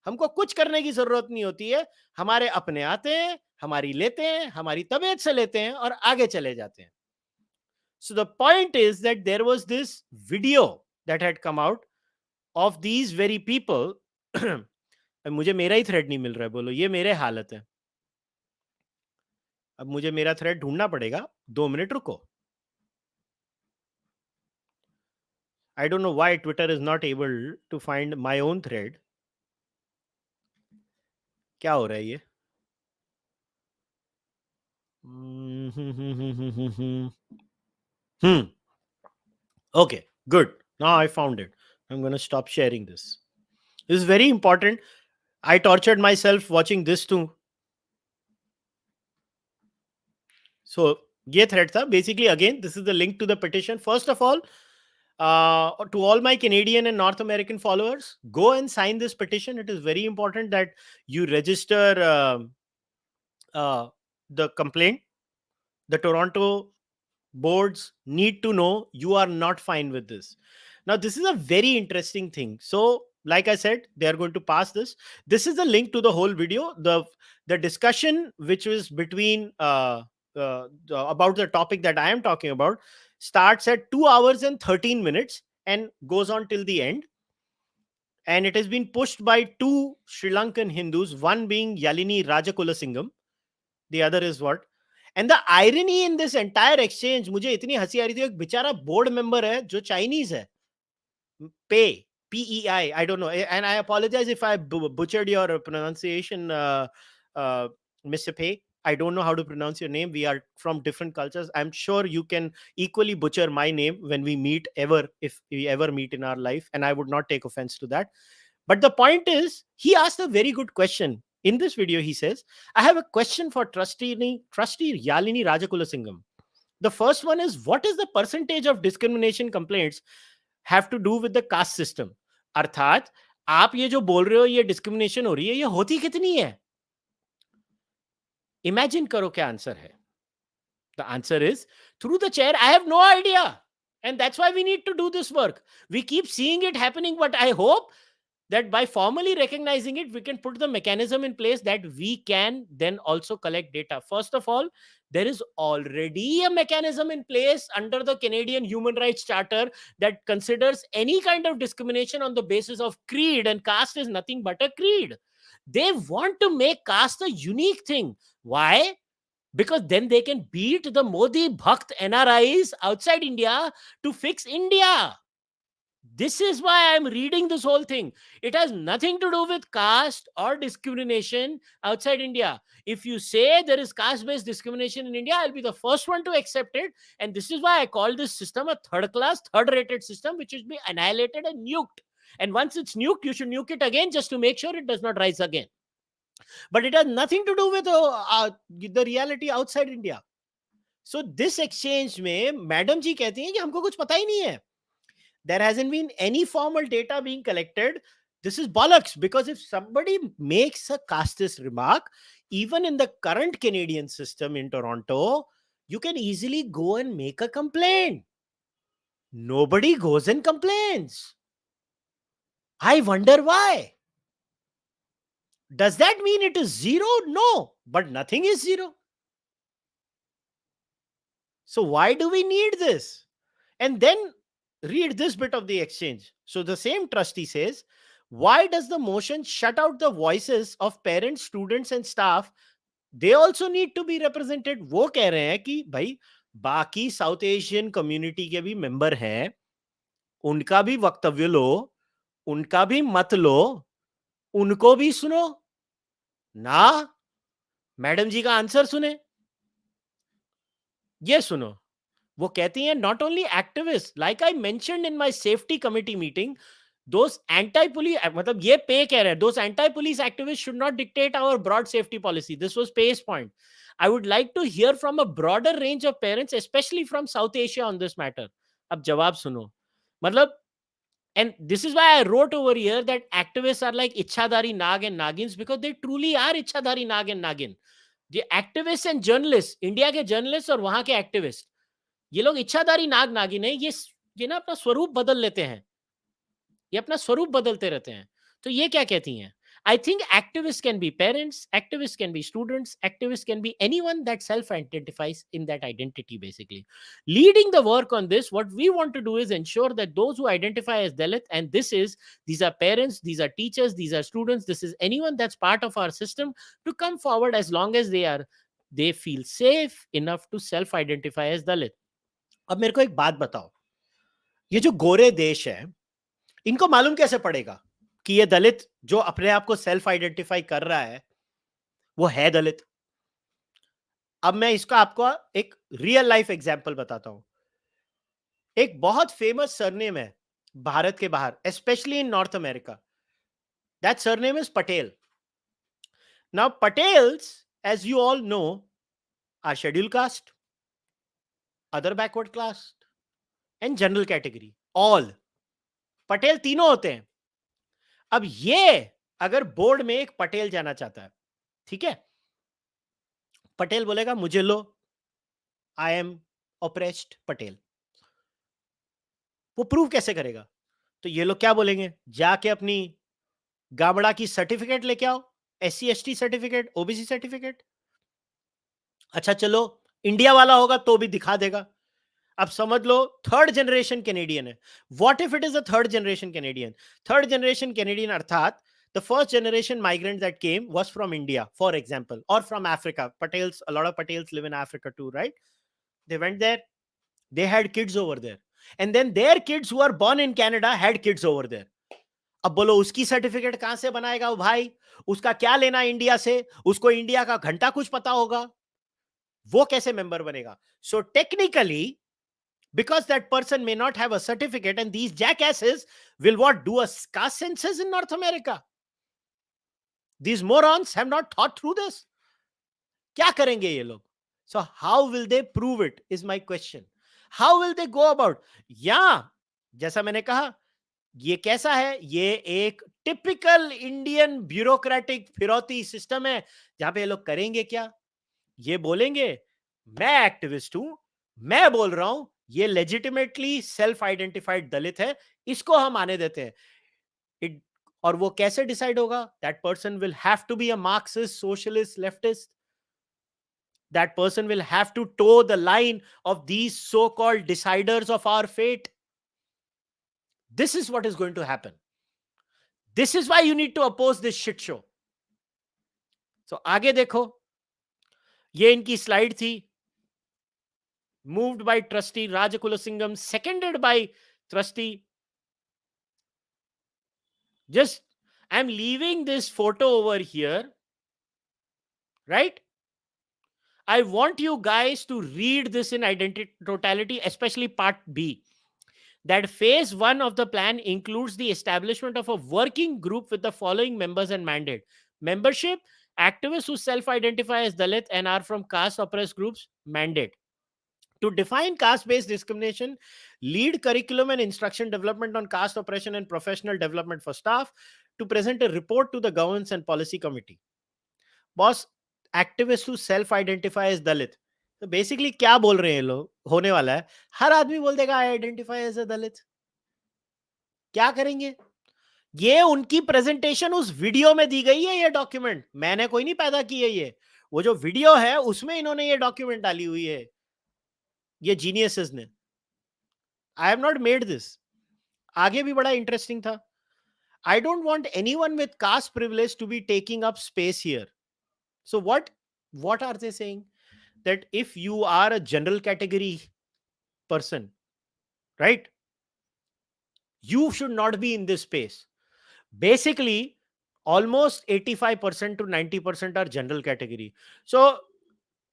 हमको कुछ करने की जरूरत नहीं होती है. हमारे अपने आते हैं, हमारी लेते हैं, हमारी तबीयत से लेते हैं और आगे चले जाते हैं. So the point is that there was this video that had come out of these very people. मुझे मेरा ही थ्रेड नहीं मिल रहा है. बोलो, ये मेरे हालत है. अब मुझे मेरा थ्रेड ढूंढना पड़ेगा. 2 मिनट रुको. I don't know why Twitter is not able to find my own thread. क्या हो रहा है ये? Okay, good. Now I found it. I'm going to stop sharing this. This is very important. I tortured myself watching this too. So, ये thread था. Basically, again, this is the link to the petition. First of all, to all my Canadian and North American followers, go and sign this petition. It is very important that you register the complaint. The Toronto boards need to know you are not fine with this. Now, this is a very interesting thing. So, like I said, they are going to pass this. This is the link to the whole video. The discussion, which was between about the topic that I am talking about, starts at 2 hours and 13 minutes and goes on till the end. And it has been pushed by 2 Sri Lankan Hindus, one being Yalini Rajakulasingham. The other is what? And the irony in this entire exchange, मुझे इतनी हंसी आ रही थी. एक बेचारा board member है जो Chinese है. PEI, I don't know. And I apologize if I butchered your pronunciation, Mr. Pei. I don't know how to pronounce your name. We are from different cultures. I'm sure you can equally butcher my name when we meet if we ever meet in our life. And I would not take offense to that. But the point is, he asked a very good question. In this video, he says, I have a question for Trustee Yalini Rajakulasingham. The first one is, what is the percentage of discrimination complaints have to do with the caste system? अर्थात आप ये जो बोल रहे हो ये discrimination हो रही है, ये होती कितनी है? इमेजिन करो क्या आंसर है. The answer is, through the chair, I have no idea. And that's why we need to do this work. We keep seeing it happening, but I hope that by formally recognizing it, we can put the mechanism in place that we can then also collect data. First of all, there is already a mechanism in place under the Canadian Human Rights Charter that considers any kind of discrimination on the basis of creed, and caste is nothing but a creed. They want to make caste a unique thing. Why? Because then they can beat the Modi Bhakt NRIs outside India to fix India. This is why I'm reading this whole thing. It has nothing to do with caste or discrimination outside India. If you say there is caste-based discrimination in India, I'll be the first one to accept it. And this is why I call this system a third-class, third-rated system, which should be annihilated and nuked. And once it's nuked, you should nuke it again just to make sure it does not rise again. But it has nothing to do with the reality outside India. So this exchange में madam जी कहती हैं कि हमको कुछ पता ही नहीं है. There hasn't been any formal data being collected. This is bollocks, because if somebody makes a casteist remark, even in the current Canadian system in Toronto, you can easily go and make a complaint. Nobody goes and complains. I wonder why. Does that mean it is zero? No, but nothing is zero. So why do we need this? And then read this bit of the exchange. So the same trustee says, why does the motion shut out the voices of parents, students and staff? They also need to be represented. वो कह रहे हैं कि भाई बाकी south Asian community के भी member हैं, उनका भी वक्तव्य लो, उनका भी मत लो, उनको भी सुनो ना. मैडम जी का आंसर सुने. ये सुनो, वो कहती हैं not only activists, like I mentioned in my safety committee meeting, those anti-police, मतलब ये पे कह रहे हैं, those anti-police activists should not dictate our broad safety policy. This was Pay's point. I would like to hear from a broader range of parents, especially from South Asia, on this matter. अब जवाब सुनो. मतलब, and this is why I wrote over here that activists are like ichchhadhari naag and naagins, because they truly are ichchhadhari naag and naagin. The activists and journalists, India के journalists और वहां के activists, ये लोग इच्छाधारी नाग नागिन है. ये ना अपना स्वरूप बदल लेते हैं, ये अपना स्वरूप बदलते रहते हैं. तो ये क्या कहती हैं? I think activists can be parents, activists can be students, activists can be anyone that self-identifies in that identity, basically. Leading the work on this, what we want to do is ensure that those who identify as Dalit, and these are parents, these are teachers, these are students, this is anyone that's part of our system, to come forward as long as they feel safe enough to self-identify as Dalit. अब मेरे को एक बात बताओ, ये जो गोरे देश है, इनको मालूम कैसे पड़ेगा कि ये दलित जो अपने आप को सेल्फ आइडेंटिफाई कर रहा है वो है दलित? अब मैं इसका आपको एक रियल लाइफ एग्जांपल बताता हूं. एक बहुत फेमस सरनेम है भारत के बाहर, specially in North America. That surname is Patel. Now Patels, as you all know, are schedule caste, other backward class and general category. All Patel तीनों होते हैं. अब ये अगर बोर्ड में एक पटेल जाना चाहता है, ठीक है, पटेल बोलेगा मुझे लो, आई एम ऑप्रेस्ड पटेल. वो प्रूव कैसे करेगा? तो ये लोग क्या बोलेंगे, जाके अपनी गामड़ा की सर्टिफिकेट लेके आओ, SC ST certificate, OBC certificate. अच्छा चलो, इंडिया वाला होगा तो भी दिखा देगा. अब समझ लो थर्ड जनरेशन कैनेडियन है. What if it is a third generation Canadian? Third generation Canadian अर्थात the first generation migrant that came was from India, for example, or from Africa. Patels, a lot of Patels live in Africa too, right? They went there, they had kids over there, and then their kids who are born in Canada had kids over there. अब बोलो उसकी certificate कहां से बनाएगा वो भाई? उसका क्या लेना इंडिया से? उसको इंडिया का घंटा कुछ पता होगा? वो कैसे मेंबर बनेगा? So technically, because that person may not have a certificate, and these jackasses will what, do a caste census in North America? These morons have not thought through this. क्या करेंगे ये लोग? So how will they prove it is my question. How will they go about? या जैसा मैंने कहा, ये कैसा है? ये एक टिपिकल इंडियन ब्यूरोक्रेटिक फिरौती सिस्टम है, जहां पे ये लोग करेंगे क्या? ये बोलेंगे मैं एक्टिविस्ट हूं, मैं बोल रहा हूं ये लेजिटिमेटली सेल्फ आइडेंटिफाइड दलित है, इसको हम आने देते हैं. और वो कैसे डिसाइड होगा? That person will have to be a Marxist, socialist, leftist. That person will have to toe the line of these so-called deciders of our fate. This is what is going to happen. This is why you need to oppose this shit show. So आगे देखो, ये इनकी slide थी. Moved by trustee Rajakulasingam, seconded by trustee. Just, I'm leaving this photo over here, right? I want you guys to read this in identity totality, especially part B. That phase 1 of the plan includes the establishment of a working group with the following members and mandate. Membership: activists who self-identify as Dalit and are from caste oppressed groups. Mandate: to define caste-based discrimination, lead curriculum and instruction development on caste oppression and professional development for staff, to present a report to the governance and policy committee. Boss, activists who self-identify as Dalit. तो basically क्या बोल रहे हैं लोग? होने वाला है, हर आदमी बोल देगा आई आइडेंटिफाई एज अ दलित. क्या करेंगे? ये उनकी प्रेजेंटेशन उस वीडियो में दी गई है. ये डॉक्यूमेंट मैंने कोई नहीं पैदा की है. ये वो जो वीडियो है उसमें इन्होंने ये डॉक्यूमेंट डाली हुई है, ये जीनियसेस ने. I have not made this. आगे भी बड़ा इंटरेस्टिंग था. I don't want anyone with caste privilege to be taking up space here. So what are they saying? That if you are a general category person, right, you should not be in this space. Basically, almost 85% to 90% are general category. So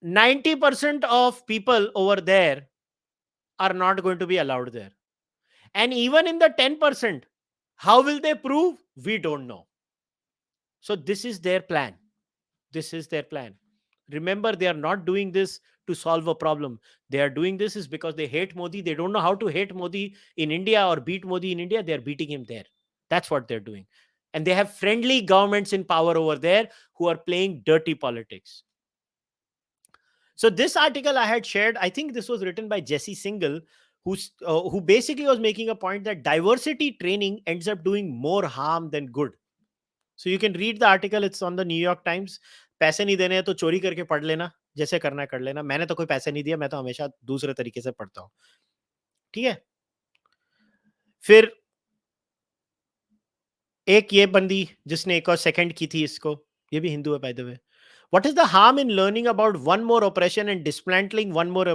90% of people over there are not going to be allowed there. And even in the 10%, how will they prove? We don't know. So this is their plan. This is their plan. Remember, they are not doing this to solve a problem. They are doing this is because they hate Modi. They don't know how to hate Modi in India or beat Modi in India. They are beating him there. That's what they're doing. And they have friendly governments in power over there who are playing dirty politics. So this article I had shared, I think this was written by Jesse Singal, who basically was making a point that diversity training ends up doing more harm than good. So you can read the article. It's on the New York Times. पैसे नहीं देने हैं तो चोरी करके पढ़ लेना, जैसे करना है कर लेना. मैंने तो कोई पैसे नहीं दिया, मैं तो हमेशा दूसरे तरीके से पढ़ता हूं. ठीक है. फिर एक ये बंदी जिसने एक और सेकंड की थी इसको, ये भी हिंदू है by the way. What is the harm in learning about one more oppression and dismantling one more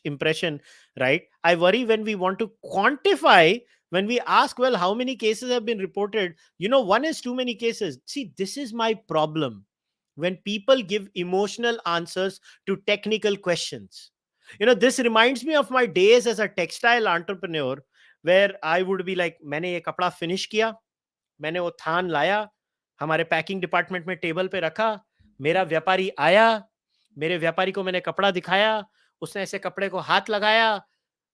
impression, right? I worry when we want to quantify, when we ask, well, how many cases have been reported? One is too many cases. See, this is my problem. When people give emotional answers to technical questions. This reminds me of my days as a textile entrepreneur, where I would be like, मैंने ये कपड़ा finish किया, मैंने वो थान लाया, हमारे packing department में table पे रखा, मेरा व्यापारी आया, मेरे व्यापारी को मैंने कपड़ा दिखाया, उसने ऐसे कपड़े को हाथ लगाया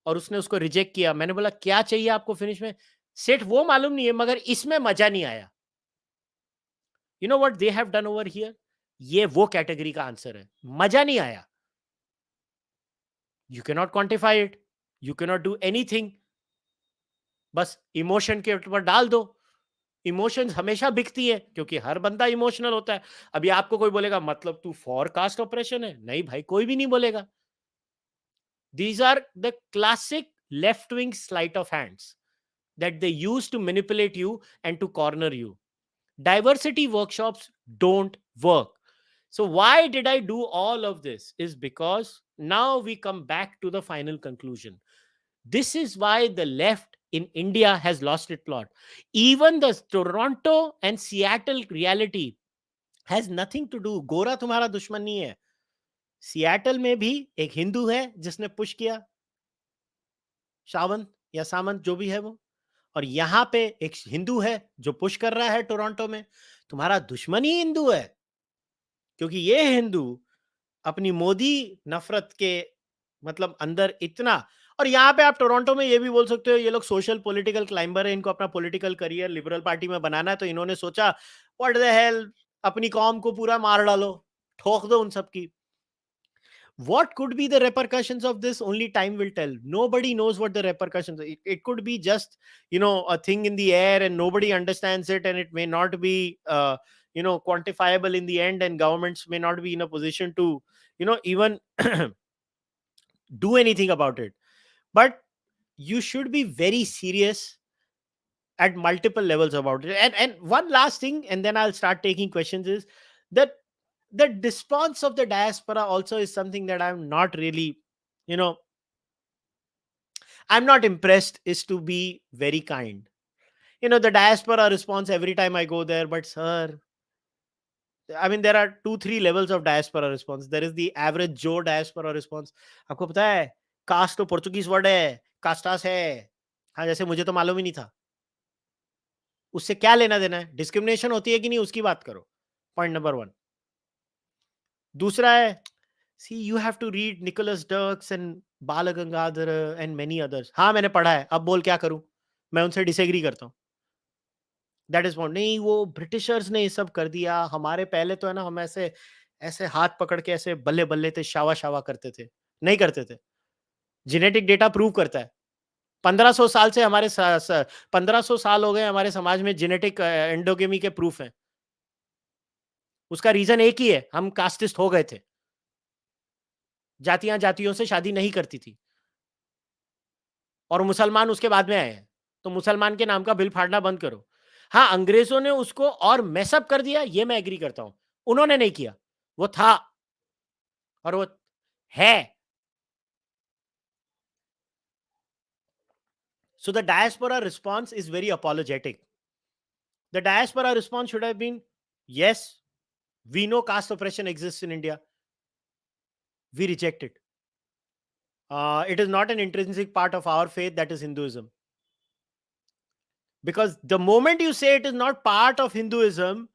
और उसने उसको रिजेक्ट किया. मैंने बोला क्या चाहिए आपको फिनिश में? सेठ वो मालूम नहीं है, मगर इसमें मजा नहीं आया. You know what they have done over here? ये वो कैटेगरी का आंसर है. मजा नहीं आया. You cannot quantify it. You cannot do anything. बस इमोशन के ऊपर डाल दो. इमोशंस हमेशा बिकती है क्योंकि हर बंदा इमोशनल होता है. अभी आपको कोई बोलेगा मतलब तू फॉर कास्ट ऑपरेशन है? नहीं भाई, कोई भी नहीं बोलेगा. These are the classic left-wing sleight of hands that they use to manipulate you and to corner you. Diversity workshops don't work. So why did I do all of this? Is because now we come back to the final conclusion. This is why the left in India has lost its plot. Even the Toronto and Seattle reality has nothing to do. गोरा तुम्हारा दुश्मन नहीं है. Seattle में भी एक हिंदू है जिसने पुश किया, सावंत या सामंत जो भी है वो, और यहां पे एक हिंदू है जो पुश कर रहा है टोरंटो में. तुम्हारा दुश्मन ही हिंदू है क्योंकि ये हिंदू अपनी मोदी नफरत के मतलब अंदर इतना. और यहाँ पे आप टोरंटो में ये भी बोल सकते हो ये लोग सोशल पॉलिटिकल क्लाइंबर है, इनको अपना पॉलिटिकल करियर लिबरल पार्टी में बनाना है, तो इन्होंने सोचा व्हाट द हेल, अपनी कौम को पूरा मार डालो, ठोक दो उन सब की. What could be the repercussions of this? Only time will tell. Nobody knows what the repercussions are. It could be just, a thing in the air and nobody understands it, and it may not be quantifiable in the end, and governments may not be in a position to even do anything about it. But you should be very serious at multiple levels about it. And one last thing, and then I'll start taking questions, is that the response of the diaspora also is something that I'm not really, you know I'm not impressed, is to be very kind. The diaspora response every time I go there, but sir, I mean, there are 2 3 levels of diaspora response. There is the average Joe diaspora response. आपको पता है, cast तो Portuguese word है, कास्टास है। हाँ, जैसे मुझे तो मालूम ही नहीं था। उससे क्या लेना देना है? डिस्क्रिमिनेशन होती है कि नहीं, उसकी बात करो। Point number one. दूसरा है, see you have to read Nicholas Dirks and Bal Gangadhar and many others. हाँ, मैंने पढ़ा है, अब बोल क्या करूं? मैं उनसे डिसएग्री करता हूँ। That is point. नहीं, वो ब्रिटिशर्स ने ये सब कर दिया, हमारे पहले तो है ना, हम ऐसे ऐसे हाथ पकड़ के ऐसे बल्ले बल्ले थे, शावा शावा करते थे। नहीं करते थे। जेनेटिक डेटा प्रूव करता है। 1500 साल से 1500 साल हो गए हमारे समाज में जेनेटिक एंडोगेमी के प्रूफ हैं। उसका रीजन एक ही है, हम कास्टिस्ट हो गए थे। जातियां जातियों से शादी नहीं करती थी, और मुसलमान उसके बाद में आए हैं। तो मुसलमान के नाम का बिल फाड़ना बंद करो। हाँ, अंग्रेजों ने उसको और मेसअप कर दिया, ये मैं एग्री करता हूं। उन्होंने नहीं किया, वो था और वो है। So the diaspora response is very apologetic. The diaspora response should have been, yes, we know caste oppression exists in India. We reject it. It is not an intrinsic part of our faith, that is Hinduism. Because the moment you say it is not part of Hinduism,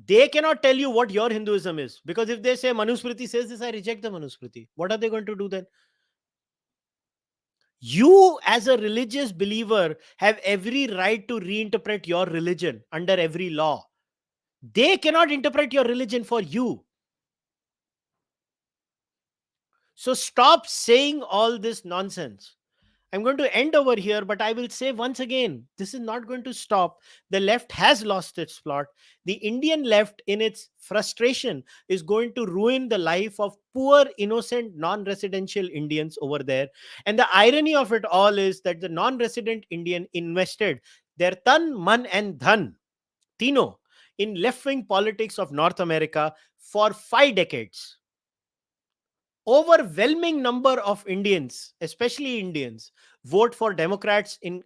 they cannot tell you what your Hinduism is. Because if they say Manusmriti says this, I reject the Manusmriti. What are they going to do then? You, as a religious believer, have every right to reinterpret your religion under every law. They cannot interpret your religion for you. So stop saying all this nonsense. I'm going to end over here, but I will say once again, this is not going to stop. The left has lost its plot. The Indian left, in its frustration, is going to ruin the life of poor, innocent, non residential Indians over there. And the irony of it all is that the non resident Indian invested their tan, man, and dhan, Tino, in left wing politics of North America for 5 decades. Overwhelming number of Indians, especially Indians, vote for Democrats in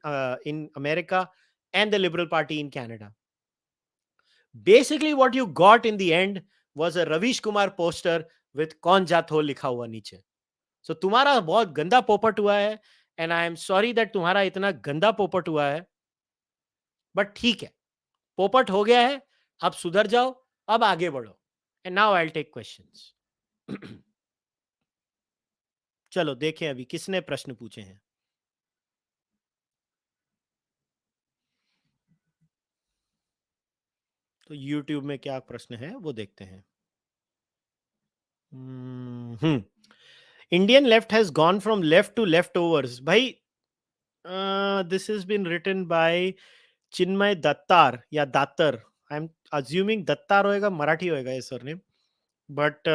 America and the Liberal Party in Canada. Basically, what you got in the end was a Ravish Kumar poster with "कौन जात हो" लिखा हुआ नीचे. So तुम्हारा बहुत गंदा पोपट हुआ है, and I am sorry that तुम्हारा इतना गंदा पोपट हुआ है. But ठीक है, पोपट हो गया है, अब सुधर जाओ, अब आगे बढ़ो. And now I'll take questions. चलो देखें अभी किसने प्रश्न पूछे हैं. तो YouTube में क्या प्रश्न है वो देखते हैं. Indian left has gone from left to leftovers. भाई, this has been written by Chinmay Dattar या दातर. आई एम अज्यूमिंग दत्तार होएगा, मराठी होएगा ये सरनेम. But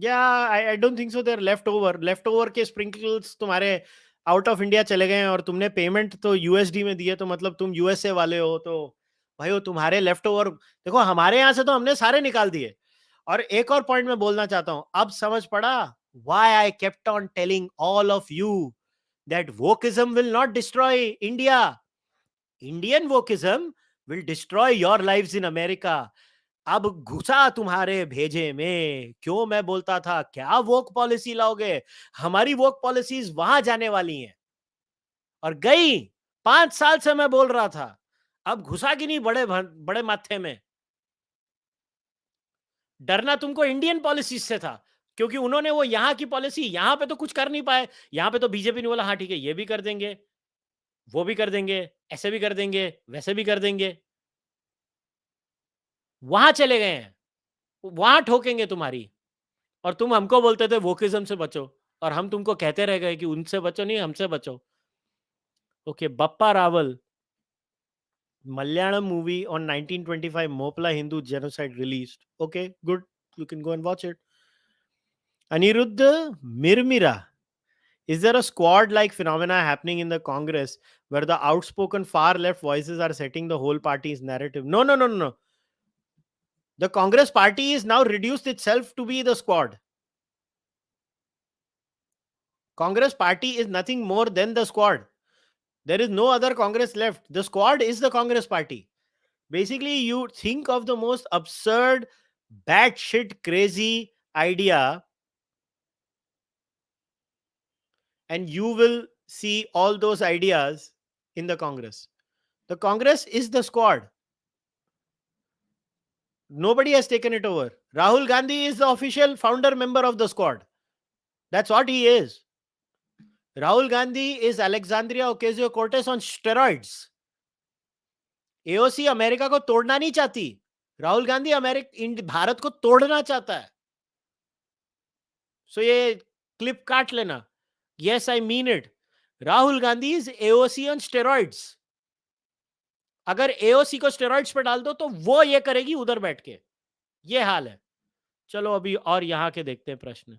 I don't think so. Their leftover के स्प्रिंकल्स तुम्हारे आउट ऑफ इंडिया चले गए हैं, और तुमने पेमेंट तो यूएसडी में दिए, तो मतलब तुम यूएसए वाले हो. तो भाई, वो तुम्हारे लेफ्ट ओवर. देखो, हमारे यहां से तो हमने सारे निकाल दिए. और एक और पॉइंट मैं बोलना चाहता हूं, अब समझ पड़ा why I kept on telling all of you that wokeism will not destroy India. Indian wokeism will destroy your lives in America. अब घुसा तुम्हारे भेजे में. क्यों मैं बोलता था क्या वोक पॉलिसी लाओगे? हमारी वोक पॉलिसीज वहां जाने वाली हैं, और गई. 5 साल से मैं बोल रहा था. अब घुसा कि नहीं बड़े बड़े माथे में. डरना तुमको इंडियन पॉलिसी से था, क्योंकि उन्होंने वो यहां की पॉलिसी यहां पे तो कुछ कर नहीं पाए. यहां पे तो बीजेपी ने बोला हाँ ठीक है, ये भी कर देंगे, वो भी कर देंगे, ऐसे भी कर देंगे, वैसे भी कर देंगे. वहां चले गए हैं, वहां ठोकेंगे तुम्हारी. और तुम हमको बोलते थे वोकिज्म से बचो, और हम तुमको कहते रह गए कि उनसे बचो नहीं, हमसे बचो. Okay, Bappa Rawal, Malayalam movie on 1925 Mopla Hindu genocide released. Okay, good. You can go and watch it. Aniruddha Mirmira. Is there a squad-like phenomena happening in the Congress where the outspoken far-left voices are setting the whole party's narrative? No, no, no, no, no. The Congress party is now reduced itself to be the squad. Congress party is nothing more than the squad. There is no other Congress left. The squad is the Congress party. Basically, you think of the most absurd, batshit crazy idea, and you will see all those ideas in the Congress. The Congress is the squad. Nobody has taken it over. Rahul Gandhi is the official founder member of the squad. That's what he is. Rahul Gandhi is Alexandria Ocasio-Cortez on steroids. AOC America को तोड़ना नहीं चाहती. राहुल गांधी भारत को तोड़ना चाहता है. सो ये clip काट लेना. Yes, I mean it. Rahul Gandhi is AOC on steroids. अगर AOC को steroids पे डाल दो तो वो ये करेगी उधर बैठ के. ये हाल है. चलो अभी और यहाँ के देखते हैं प्रश्न.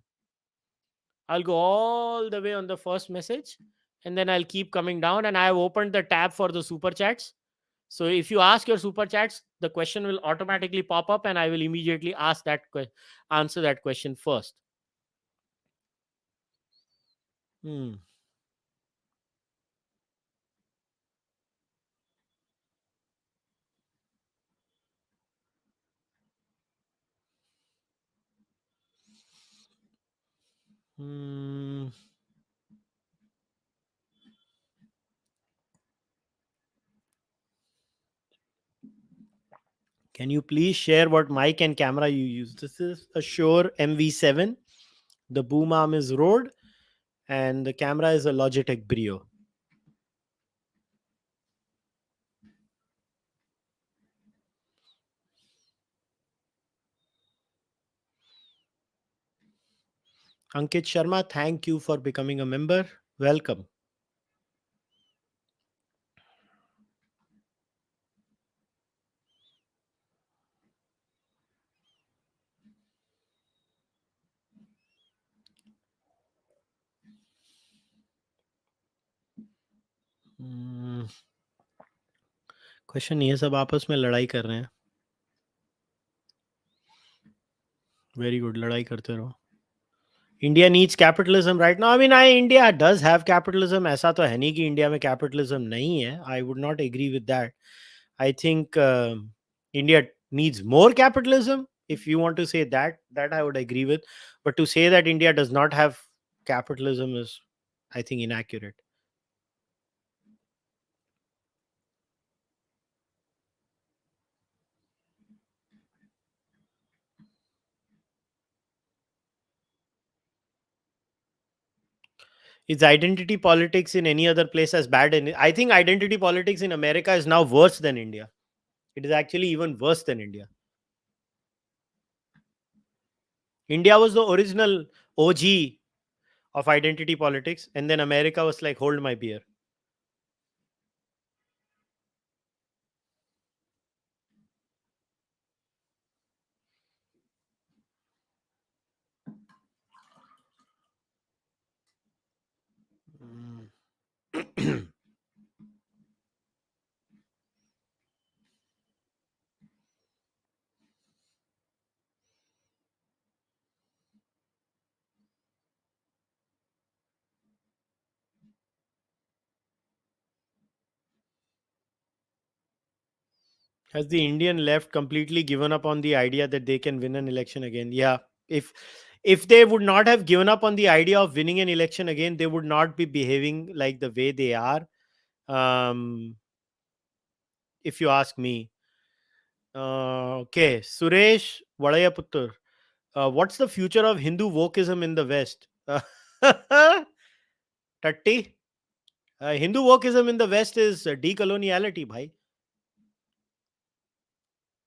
I'll go all the way on the first message and then I'll keep coming down, and I have opened the tab for the super chats. So if you ask your super chats, the question will automatically pop up and I will immediately answer that question first. Can you please share what mic and camera you use? This is a Shure MV7. The boom arm is Rode and the camera is a Logitech Brio. Ankit Sharma, thank you for becoming a member. Welcome. Question ये सब आपस में लड़ाई कर रहे हैं. Very good, लड़ाई करते रहो. India needs capitalism right now. I mean, India does have capitalism. ऐसा तो है नहीं कि इंडिया में capitalism नहीं है. I would not agree with that. I think India needs more capitalism. If you want to say that I would agree with. But to say that India does not have capitalism is, I think, inaccurate. Is identity politics in any other place as bad? I think identity politics in America is now worse than India. It is actually even worse than India. India was the original OG of identity politics, and then America was like, hold my beer. Has the Indian left completely given up on the idea that they can win an election again? Yeah. If they would not have given up on the idea of winning an election again, they would not be behaving like the way they are. If you ask me. Okay. Suresh Vadayaputtur. What's the future of Hindu wokeism in the West? Tatti? Hindu wokeism in the West is decoloniality, bhai.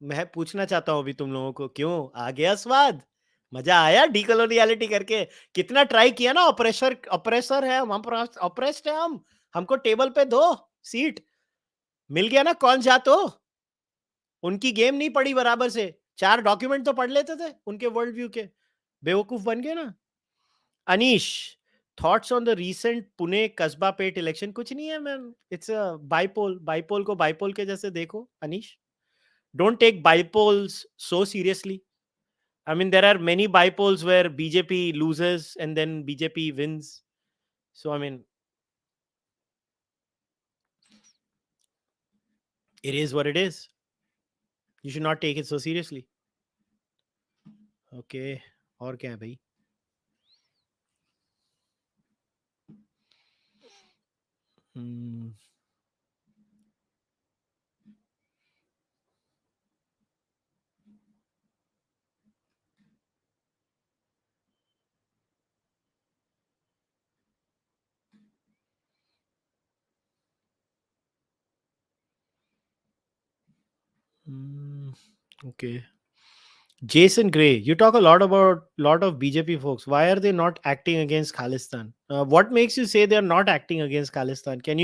मैं पूछना चाहता हूं अभी तुम लोगों को, क्यों आ गया स्वाद? मजा आया डीकोलोनियलिटी करके? कितना ट्राई किया ना, ऑपरेसर ऑपरेसर है हम, ऑपरेस्ड है हम, हमको टेबल पे दो सीट, मिल गया ना कौन जा तो। उनकी गेम नहीं पड़ी बराबर से, 4 डॉक्यूमेंट तो पढ़ लेते थे उनके वर्ल्ड व्यू के, बेवकूफ बन गए ना। Anish, thoughts on the recent Pune Kasba Peth election? कुछ नहीं है ma'am, it's a bypoll, bypoll को बाइपोल के जैसे देखो Anish, don't take bypolls so seriously. I mean, there are many bipoles where BJP loses and then BJP wins. So, I mean, it is what it is. You should not take it so seriously. Okay. और क्या है भाई? Hmm. Okay. Jason Gray, you talk a lot about lot of BJP folks. Why are they not acting against Khalistan? What makes you say they are not acting against Khalistan? Can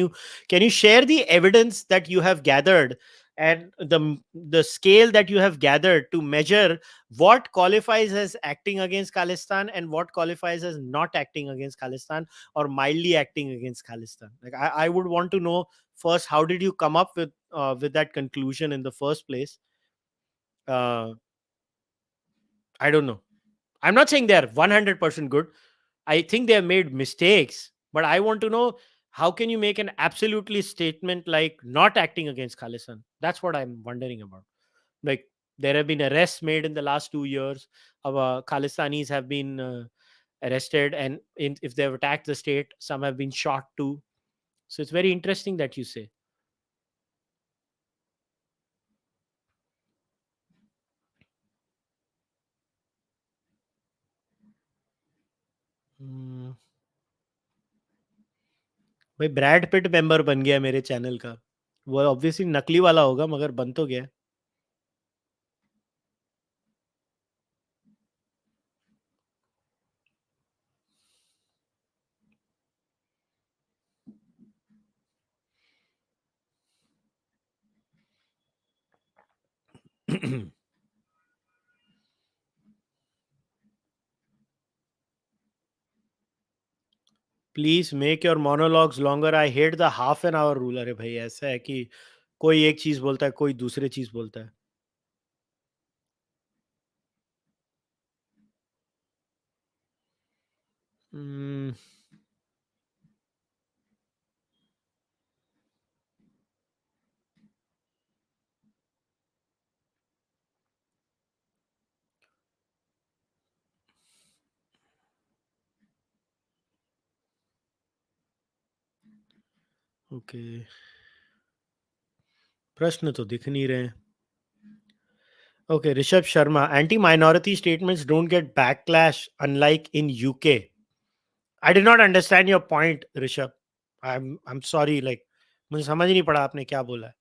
you share the evidence that you have gathered and the scale that you have gathered to measure what qualifies as acting against Khalistan and what qualifies as not acting against Khalistan or mildly acting against Khalistan? Like I would want to know first, how did you come up with that conclusion in the first place? Uh, I don't know. I'm not saying they're 100% good. I think they have made mistakes, but I want to know, how can you make an absolutely statement like not acting against Khalistan? That's what I'm wondering about. Like, there have been arrests made in the last 2 years. Khalistanis have been arrested, and if they've attacked the state, some have been shot too. So it's very interesting that you say. Hmm. भाई Brad Pitt member बन गया मेरे channel का। वो obviously नकली वाला होगा, मगर बन तो गया। Please make your monologues longer, I hate the half an hour rule. अरे भाई, ऐसा है कि कोई एक चीज बोलता है, कोई दूसरी चीज बोलता है। ओके, प्रश्न तो दिख नहीं रहे हैं। Okay, Rishabh Sharma, anti minority statements don't get backlash unlike in UK. I did not understand your point Rishabh. I am sorry, like मुझे समझ नहीं पड़ा आपने क्या बोला है।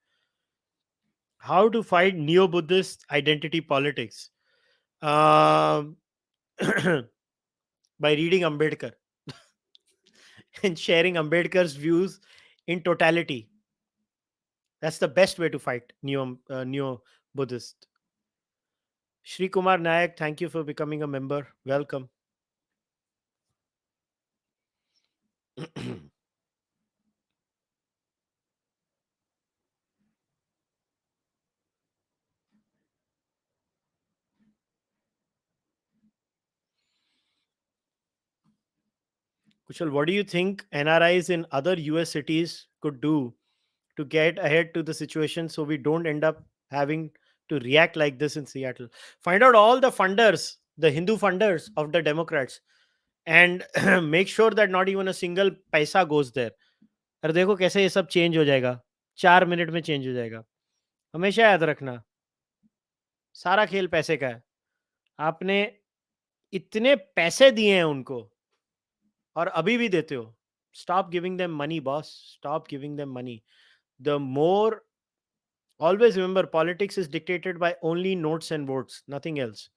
How to fight neo Buddhist identity politics? by reading Ambedkar and sharing Ambedkar's views in totality. That's the best way to fight neo Buddhist. Shri Kumar Nayak, thank you for becoming a member. Welcome. Kushal, what do you think NRIs in other US cities could do to get ahead to the situation so we don't end up having to react like this in Seattle? Find out all the funders, the Hindu funders of the Democrats, and make sure that not even a single paisa goes there. अरे देखो कैसे ये सब change हो जाएगा, 4 minute में change हो जाएगा। हमेशा याद रखना, सारा खेल पैसे का है। आपने इतने पैसे दिए हैं उनको और अभी भी देते हो। Stop giving them money boss, stop giving them money. The more, always remember, politics is dictated by only notes and votes, nothing else.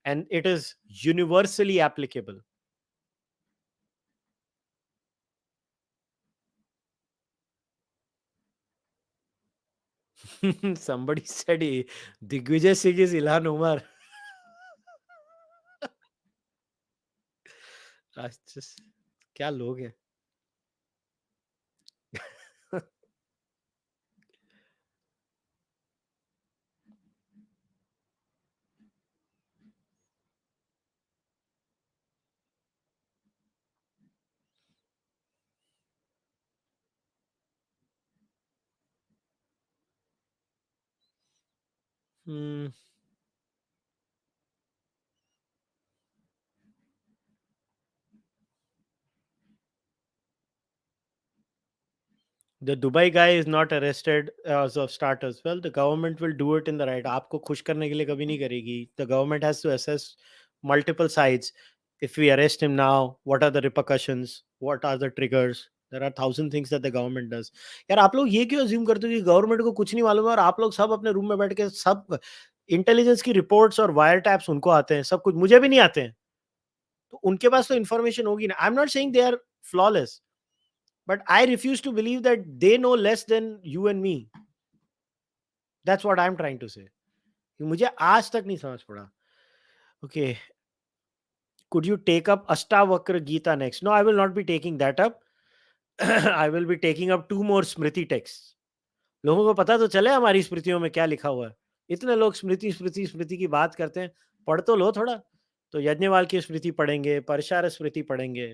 and it is universally applicable. Somebody said Digvijay Singh is Ilhan Omar. आज just क्या लोग हैं. Hmm. The Dubai guy is not arrested as of starters. Well, the government will do it in the right. आपको खुश करने के लिए कभी नहीं करेगी. The government has to assess multiple sides. If we arrest him now, what are the repercussions? What are the triggers? There are thousand things that the government does. यार आप लोग ये क्यों assume करते हो कि गवर्नमेंट को कुछ नहीं मालूम है और आप लोग सब अपने रूम में बैठ के सब इंटेलिजेंस की रिपोर्ट्स और वायर टैप्स उनको आते हैं, सब कुछ मुझे भी नहीं आते हैं. तो उनके पास तो इन्फॉर्मेशन होगी ना. I am not saying they are flawless, but I refuse to believe that they know less than you and me. That's what I'm trying to say. मुझे आज तक नहीं समझ पड़ा. Okay, could you take up Ashtavakra Gita next? No, I will not be taking that up. I will be taking up 2 more Smriti texts. लोगों को पता तो चले हमारी स्मृतियों में क्या लिखा हुआ है. इतने लोग स्मृति स्मृति स्मृति की बात करते हैं. पढ़ तो लो थोड़ा. तो यज्ञवाल की स्मृति पढ़ेंगे, परशार स्मृति पढ़ेंगे.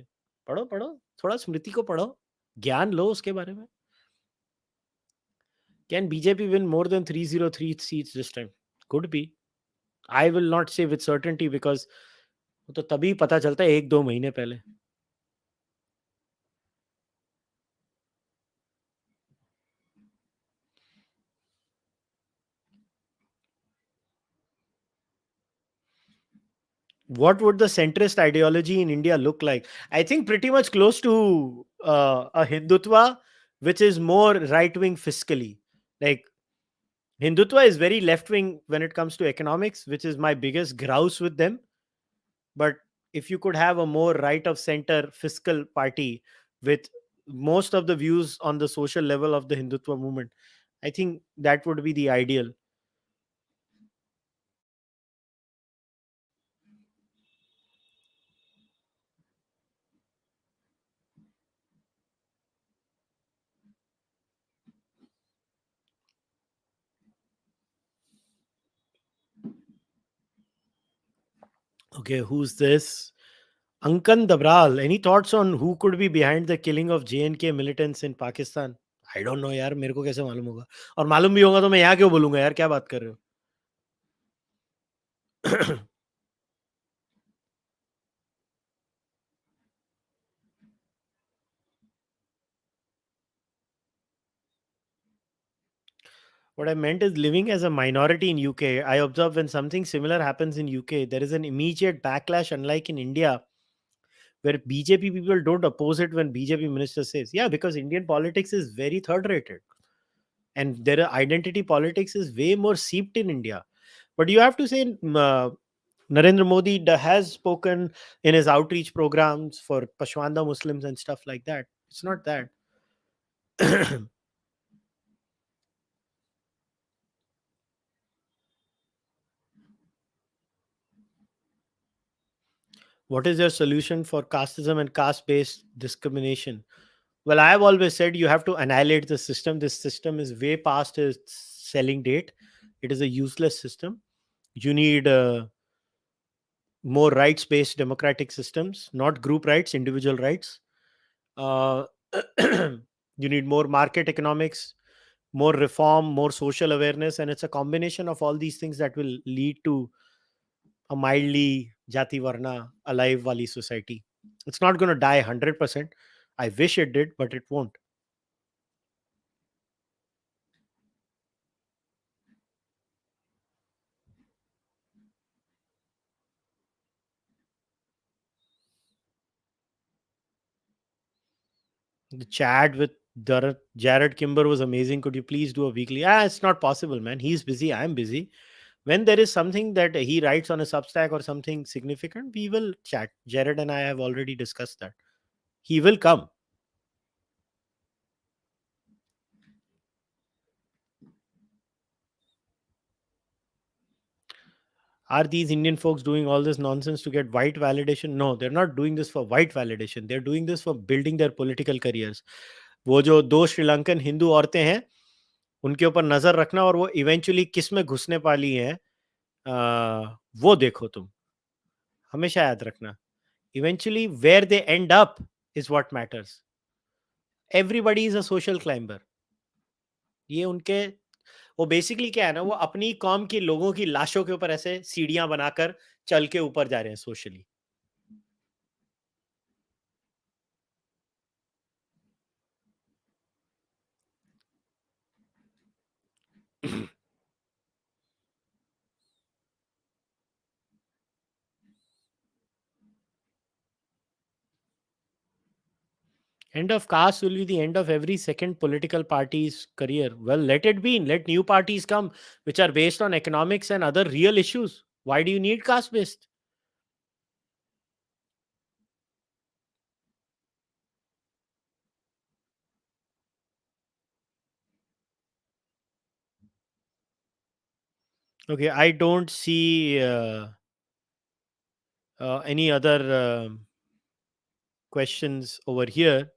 पढ़ो पढ़ो, थोड़ा स्मृति को पढ़ो, ज्ञान लो उसके बारे में. Can BJP win more than 303 seats this time? Could be. I will not say with certainty because वो तो तभी पता चलता है 1-2 महीने पहले. What would the centrist ideology in India look like? I think pretty much close to a Hindutva, which is more right wing fiscally. Like Hindutva is very left wing when it comes to economics, which is my biggest grouse with them. But if you could have a more right of center fiscal party with most of the views on the social level of the Hindutva movement, I think that would be the ideal. Okay, who's this? Ankan Dabral. Any thoughts on who could be behind the killing of JNK militants in Pakistan? I don't know यार, मेरे को कैसे मालूम होगा. और मालूम भी होगा तो मैं यहाँ क्यों बोलूंगा यार, क्या बात कर रहे हो. What I meant is living as a minority in UK. I observe when something similar happens in UK, there is an immediate backlash, unlike in India, where BJP people don't oppose it when BJP minister says, yeah, because Indian politics is very third rated. And their identity politics is way more seeped in India. But you have to say, Narendra Modi has spoken in his outreach programs for Pashwanda Muslims and stuff like that. It's not that. What is your solution for casteism and caste based discrimination? Well, I have always said you have to annihilate the system. This system is way past its selling date. It is a useless system. You need more rights based democratic systems, not group rights, individual rights. Uh, you need more market economics, more reform, more social awareness, and it's a combination of all these things that will lead to a mildly jati varna alive wali society. It's not going to die 100%. I wish it did, but it won't. The chat with Jared Kimber was amazing. Could you please do a weekly? Ah, it's not possible, man. He's busy. I'm busy. When there is something that he writes on a Substack or something significant, we will chat. Jared and I have already discussed that. He will come. Are these Indian folks doing all this nonsense to get white validation? No, they're not doing this for white validation. They're doing this for building their political careers. वो जो दो श्रीलंकन हिंदू औरतें हैं, उनके ऊपर नजर रखना, और वो इवेंचुअली किस में घुसने वाली हैं, वो देखो तुम, हमेशा याद रखना. Eventually, where they end up is what matters. Everybody is a social climber. ये उनके, वो बेसिकली क्या है ना, वो अपनी कौम के लोगों की लाशों के ऊपर ऐसे सीढ़ियां बनाकर चल के ऊपर जा रहे हैं socially. End of caste will be the end of every second political party's career. Well, let it be. Let new parties come which are based on economics and other real issues. Why do you need caste based? Okay, I don't see any other questions over here.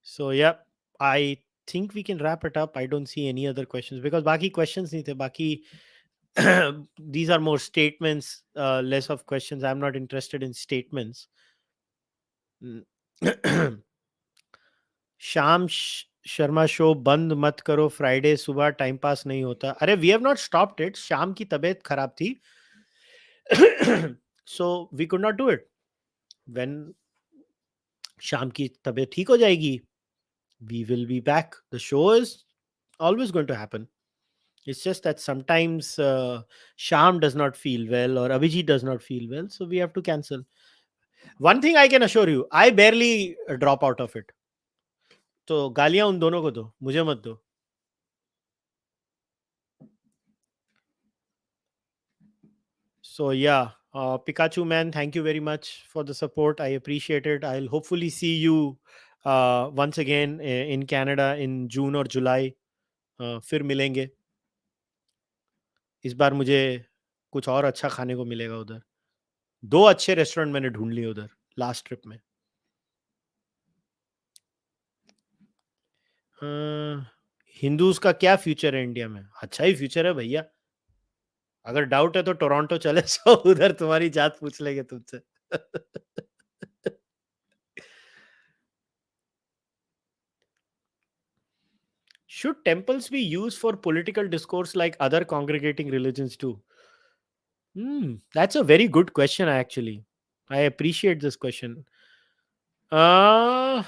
So yeah, I think we can wrap it up. I don't see any other questions because baki questions nahi the. Baki these are more statements, less of questions. I'm not interested in statements. Mm. शाम Sharma show बंद मत करो, Friday सुबह time pass नहीं होता. अरे we have not stopped it. Sham की तबीयत खराब थी. So we could not do it. When Sham की तबीयत ठीक हो जाएगी, we will be back. The show is always going to happen. It's just that sometimes Sham does not feel well or Abhijit does not feel well, so we have to cancel. One thing I can assure you, I barely drop out of it. तो गालियां उन दोनों को दो, मुझे मत दो. So yeah, Pikachu man, thank you very much for the support. I appreciate it. I'll hopefully see you once again in Canada in June or July. फिर मिलेंगे. इस बार मुझे कुछ और अच्छा खाने को मिलेगा उधर. 2 अच्छे रेस्टोरेंट मैंने ढूंढ लिए उधर लास्ट ट्रिप में. हिंदूज का क्या फ्यूचर है इंडिया में? अच्छा ही फ्यूचर है भैया. अगर डाउट है तो टोरंटो चले जाओ, उधर तुम्हारी जात पूछ लेंगे तुमसे. Should temples be used for political discourse like other congregating religions do? That's a very good question, actually. I appreciate this question. Uh,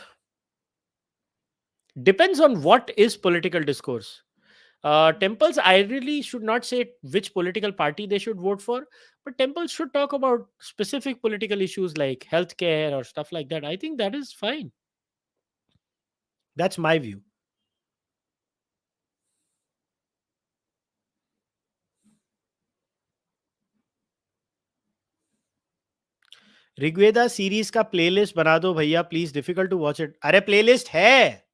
Depends on what is political discourse. Temples, I really should not say which political party they should vote for, but temples should talk about specific political issues like healthcare or stuff like that. I think that is fine. That's my view. Rigveda series का playlist बना दो भैया please. Difficult to watch it. अरे playlist है,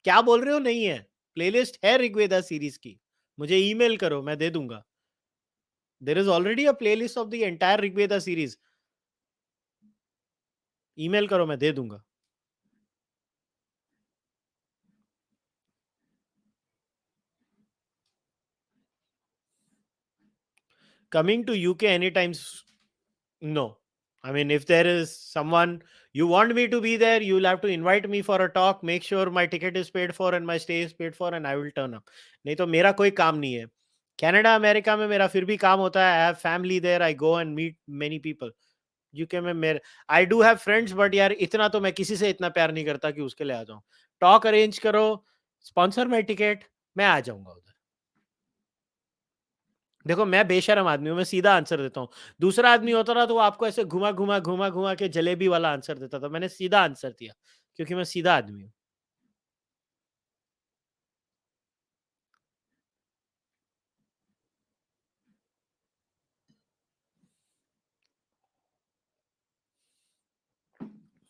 क्या बोल रहे हो? नहीं है प्लेलिस्ट? है ऋग्वेदा सीरीज की. मुझे ईमेल करो, मैं दे दूंगा. There is already a playlist of the entire Rigveda series. Email करो, मैं दे दूंगा. Coming to UK anytime? No. I mean, if there is someone you want me to be there, you'll have to invite me for a talk, make sure my ticket is paid for and my stay is paid for, and I will turn up. नहीं तो मेरा कोई काम नहीं है. Canada America में मेरा फिर भी काम होता है. I have family there. I go and meet many people. UK में मेरे I do have friends, but यार इतना तो मैं किसी से इतना प्यार नहीं करता कि उसके लिए आ जाऊं. टॉक अरेंज करो, स्पॉन्सर माई टिकट, मैं आ जाऊंगा उधर. देखो मैं बेशरम आदमी हूं, मैं सीधा आंसर देता हूँ. दूसरा आदमी होता ना तो वो आपको ऐसे घुमा घुमा घुमा घुमा के जलेबी वाला आंसर देता था. मैंने सीधा आंसर दिया क्योंकि मैं सीधा आदमी हूँ.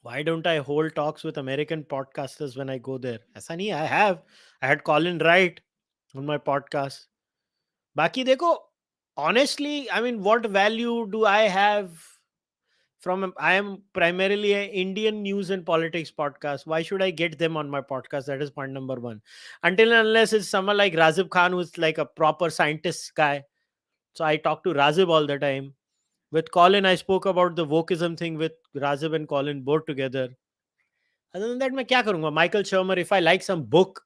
Why don't I hold talks with American podcasters when I go there? ऐसा नहीं, I have. I had Colin Wright on my podcast. बाकी देखो, honestly, I mean, what value do I have from? I am primarily an Indian news and politics podcast. Why should I get them on my podcast? That is point number one. Until and unless it's someone like Razib Khan, who's like a proper scientist guy. So I talk to Razib all the time. With Colin, I spoke about the wokeism thing with Razib and Colin both together. Other than that, मैं क्या करूंगा? Michael Shermer, if I like some book,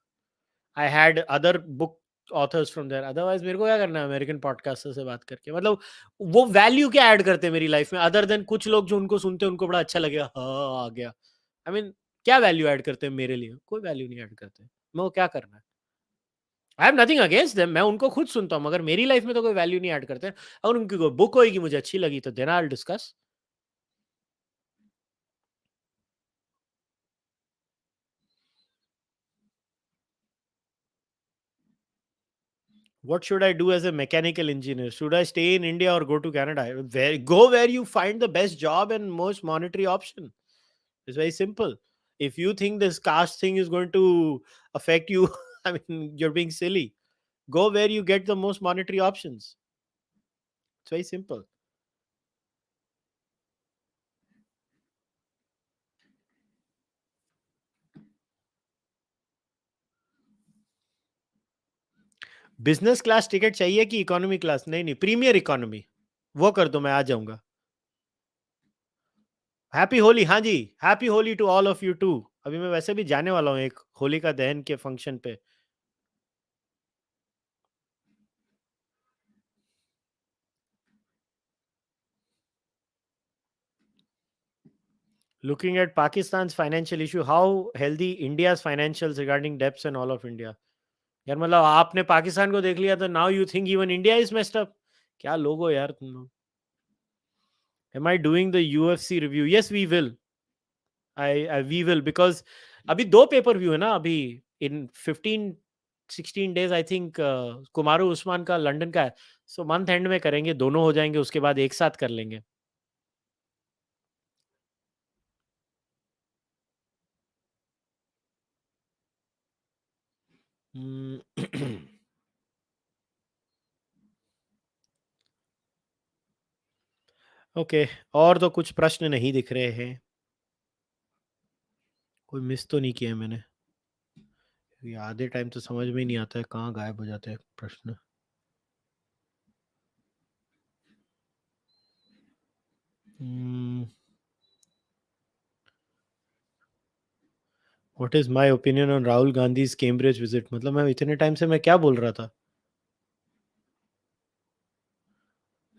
I had other book authors from there. Otherwise, मेरे को क्या करना है American podcaster से बात करके? मतलब वो वैल्यू क्या ऐड करते हैं मेरी लाइफ में, अदर देन कुछ लोग जो उनको सुनते हैं उनको बड़ा अच्छा लगेगा, हाँ आ गया। आई मीन क्या वैल्यू ऐड करते हैं मेरे लिए? कोई वैल्यू नहीं ऐड करते। मैं वो क्या करना है? I have nothing against them, मैं उनको खुद सुनता हूँ, मगर मेरी लाइफ में तो कोई वैल्यू नहीं ऐड करते हैं। अगर उनकी कोई बुक होगी मुझे अच्छी लगी तो then I will discuss. What should I do as a mechanical engineer? Should I stay in India or go to Canada? Go where you find the best job and most monetary option. It's very simple. If you think this caste thing is going to affect you, I mean, you're being silly. Go where you get the most monetary options. It's very simple. Business class ticket चाहिए कि economy class? नहीं नहीं, premiere economy वो कर दो, मैं आ जाऊंगा। हैप्पी होली। हाँ जी, happy Holi to all of you too. अभी मैं वैसे भी जाने वाला हूँ एक होलिका दहन के फंक्शन पे। Looking at Pakistan's financial issue, how healthy India's financials regarding debts and all of India? यार मतलब आपने पाकिस्तान को देख लिया तो now you think even India is messed up? क्या लोग हो यार तुम लोग? Am I doing the UFC review? Yes, we will. We will, because अभी दो पेपर व्यू है ना अभी, in 15-16 days I think कुमारू Usman का लंदन का है, so मंथ एंड में करेंगे, दोनों हो जाएंगे, उसके बाद एक साथ कर लेंगे। ओके, और तो कुछ प्रश्न नहीं दिख रहे हैं। कोई मिस तो नहीं किया है मैंने? ये आधे टाइम तो समझ में ही नहीं आता है कहाँ गायब हो जाते हैं प्रश्न। What is my opinion on Rahul Gandhi Cambridge visit? मतलब मैं इतने टाइम से मैं क्या बोल रहा था?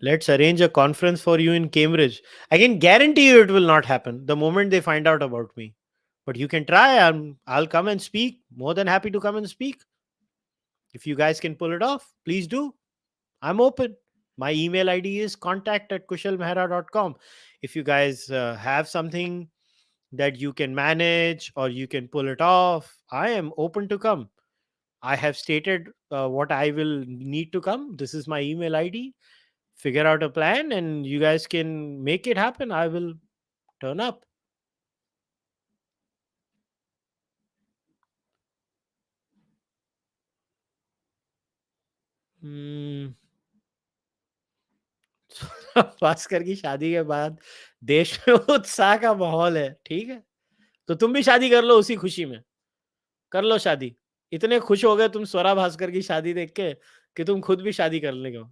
Let's arrange a conference for you in Cambridge. I can guarantee you it will not happen the moment they find out about me, but you can try. I'll come and speak, more than happy to come and speak. If you guys can pull it off, please do. I'm open. My email ID is contact@kushalmehra.com. If you guys have something that you can manage or you can pull it off, I am open to come. I have stated what I will need to come. This is my email ID. Figure out a plan and you guys can make it happen. I will turn up. Hmm. Bhaskar की शादी के बाद देश में उत्साह का माहौल है, ठीक है? तो तुम भी शादी कर लो उसी खुशी में। कर लो शादी। इतने खुश हो गए तुम स्वरा भास्कर की शादी देख के कि तुम खुद भी शादी कर लेगे।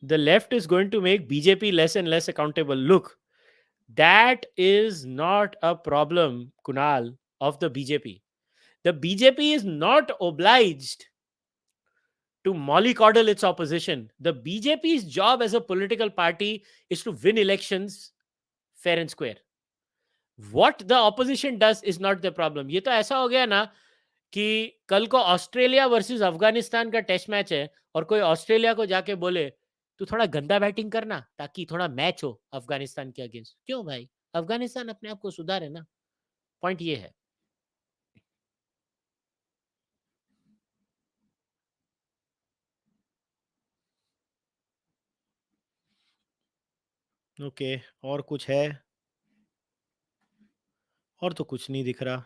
The left is going to make BJP less and less accountable. Look, that is not a problem, Kunal, of the BJP. The BJP is not obliged to mollycoddle its opposition. The BJP's job as a political party is to win elections fair and square. What the opposition does is not the problem. ये तो ऐसा हो गया ना कि कल को Australia versus Afghanistan का टेस्ट मैच है और कोई ऑस्ट्रेलिया को जाके बोले तू थोड़ा गंदा बैटिंग करना ताकि थोड़ा मैच हो अफगानिस्तान के अगेंस्ट। क्यों भाई? अफगानिस्तान अपने आप को सुधारे ना। पॉइंट ये है। ओके, और कुछ है? और तो कुछ नहीं दिख रहा।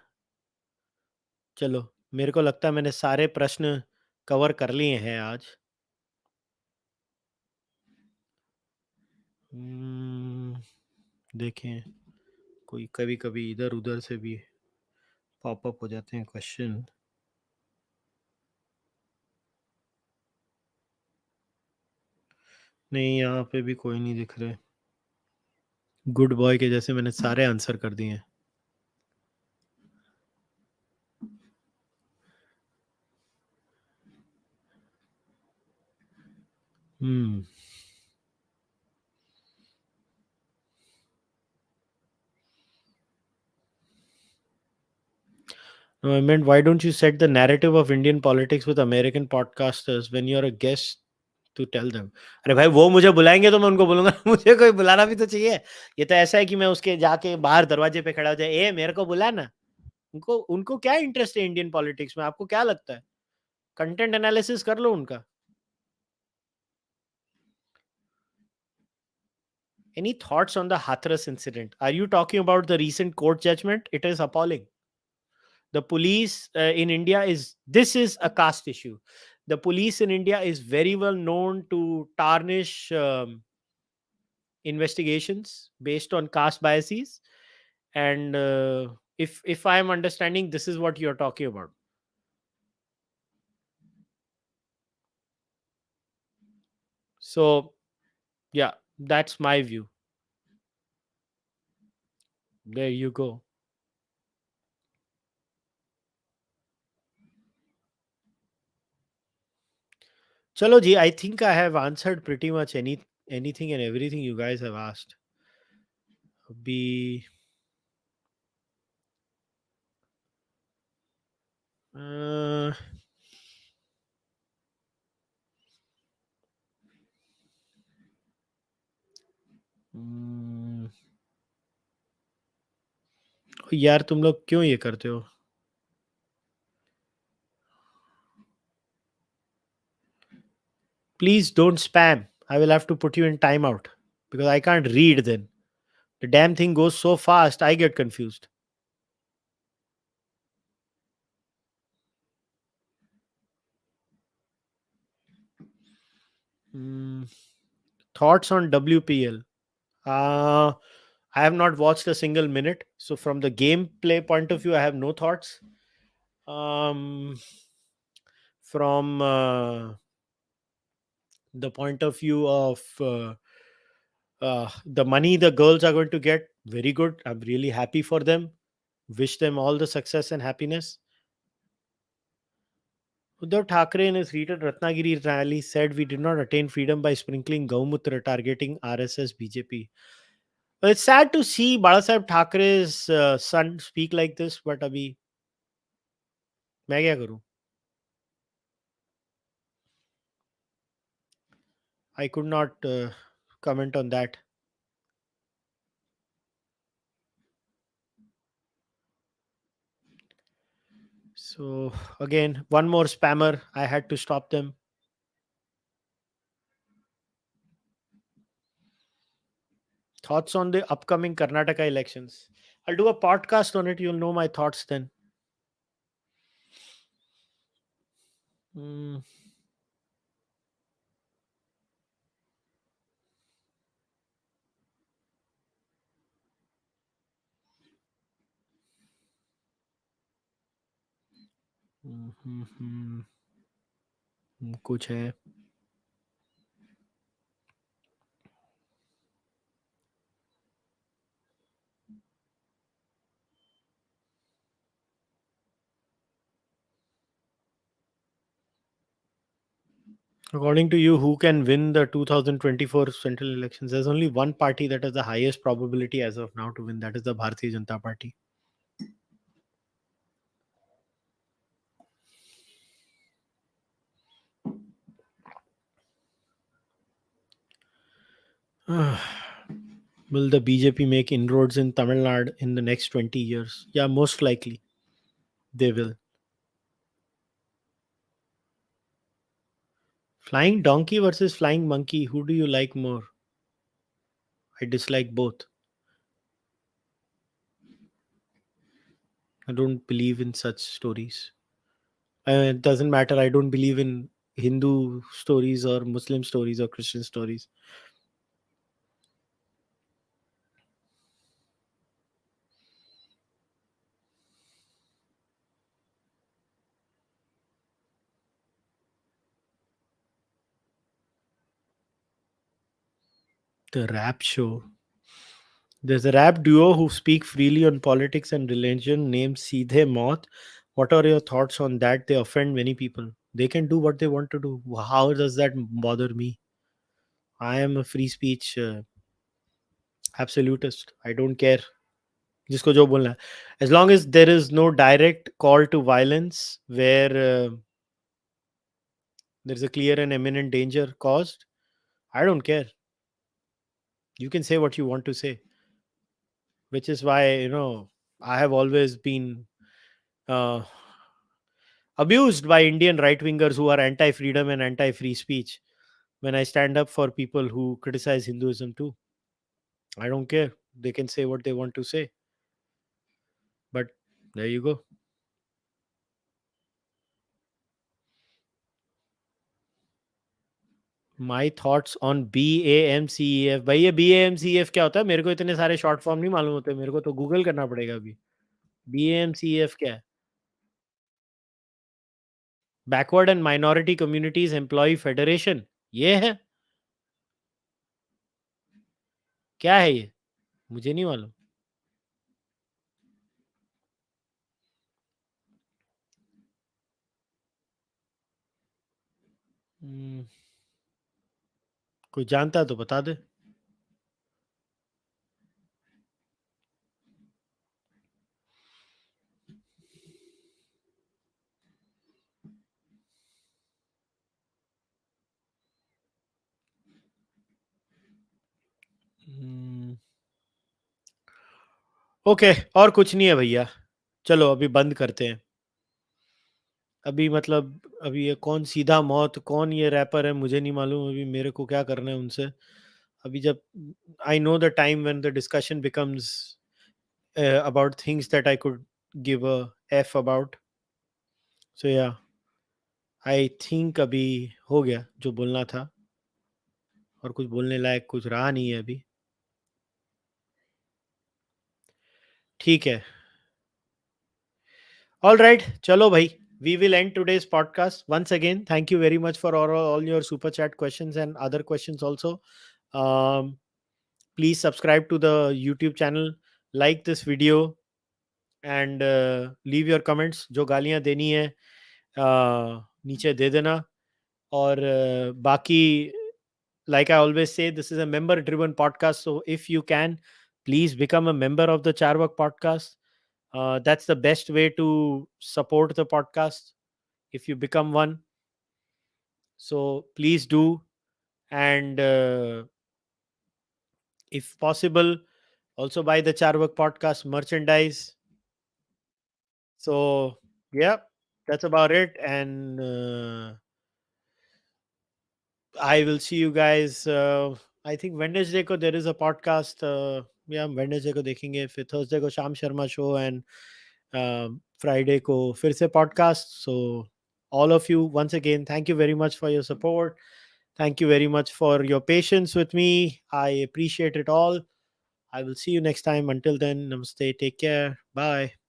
चलो, मेरे को लगता है मैंने सारे प्रश्न कवर कर लिए हैं आज। देखें, कोई कभी कभी इधर उधर से भी पॉपअप हो जाते हैं क्वेश्चन। नहीं, यहाँ पे भी कोई नहीं दिख रहे। गुड बॉय के जैसे मैंने सारे आंसर कर दिए हैं। Hmm. No, I meant, why don't you set the narrative of Indian politics with American podcasters when you're a guest to tell them? अरे भाई, वो मुझे बुलाएंगे तो मैं उनको बोलूंगा। मुझे कोई बुलाना भी तो चाहिए। ये तो ऐसा है कि मैं उसके जाके बाहर दरवाजे पे खड़ा हो जाए, ए मेरे को बुला ना। उनको उनको क्या इंटरेस्ट है इंडियन पॉलिटिक्स में? आपको क्या लगता है? कंटेंट एनालिसिस कर लो उनका। Any thoughts on the Hathras incident? Are you talking about the recent court judgment? It is appalling. The police in India is this is a caste issue. The police in India is very well known to tarnish investigations based on caste biases, and if I am understanding, this is what you're talking about. So yeah, that's my view. There you go. Chalo ji, I think I have answered pretty much anything and everything you guys have asked. Be uh, mm, यार तुम लोग क्यों ये करते हो? Please don't spam. I will have to put you in timeout because I can't read then. The damn thing goes so fast, I get confused. Mm, thoughts on WPL? I have not watched a single minute. So, from the gameplay point of view, I have no thoughts. Um, from the point of view of the money the girls are going to get, very good. I'm really happy for them. Wish them all the success and happiness. Uddhav Thackeray in his recent Ratnagiri rally said we did not attain freedom by sprinkling Gaumutra targeting RSS BJP. Well, it's sad to see Balasaheb Thackeray's son speak like this, but abhi मैं क्या करूं? I could not comment on that. So again, one more spammer. I had to stop them. Thoughts on the upcoming Karnataka elections? I'll do a podcast on it. You'll know my thoughts then. Mm, कुछ है? According to you, who can win the 2024 central elections? There's only one party that has the highest probability as of now to win. That is the Bharatiya Janata Party. Will the BJP make inroads in Tamil Nadu in the next 20 years? Yeah, most likely they will. Flying donkey versus flying monkey. Who do you like more? I dislike both. I don't believe in such stories. It doesn't matter. I don't believe in Hindu stories or Muslim stories or Christian stories. The rap show. There's a rap duo who speak freely on politics and religion named Seedhe Maut. What are your thoughts on that? They offend many people. They can do what they want to do. How does that bother me? I am a free speech absolutist. I don't care. जिसको जो बोलना है. As long as there is no direct call to violence where there's a clear and imminent danger caused, I don't care. You can say what you want to say, which is why, I have always been uh, abused by Indian right wingers who are anti freedom and anti free speech when I stand up for people who criticize Hinduism too. I don't care. They can say what they want to say. But there you go. My thoughts on BAMCEF. भाई ये BAMCEF क्या होता है? मेरे को इतने सारे short form नहीं मालूम होते. मेरे को तो गूगल करना पड़ेगा अभी. BAMCEF क्या है? Backward and minority communities employ federation. ये है? क्या है ये? मुझे नहीं मालूम. हम्म, कोई जानता है तो बता दे. ओके, और कुछ नहीं है भैया. चलो अभी बंद करते हैं. अभी मतलब अभी ये कौन सीधा मौत, कौन ये रैपर है मुझे नहीं मालूम. अभी मेरे को क्या करना है उनसे. अभी जब I know the time when the discussion becomes about things that I could give a F about. So yeah, I think अभी हो गया जो बोलना था. और कुछ बोलने लायक कुछ रहा नहीं है अभी. ठीक है. All right, chalo bhai. We will end today's podcast. Once again, thank you very much for all your super chat questions and other questions also. Um, please subscribe to the YouTube channel, like this video, and leave your comments. जो गालियाँ देनी है नीचे दे देना. और बाकी, like I always say, this is a member driven podcast. So if you can, please become a member of the Cārvāka podcast. That's the best way to support the podcast if you become one. So please do. And if possible, also buy the Cārvāka podcast merchandise. So yeah, that's about it. And I will see you guys. I think Wednesday को there is a podcast. Yeah, Wednesday को देखेंगे. फिर Thursday को शाम Sharma show and Friday को फिर से podcast. So all of you, once again, thank you very much for your support. Thank you very much for your patience with me. I appreciate it all. I will see you next time. Until then, namaste. Take care. Bye.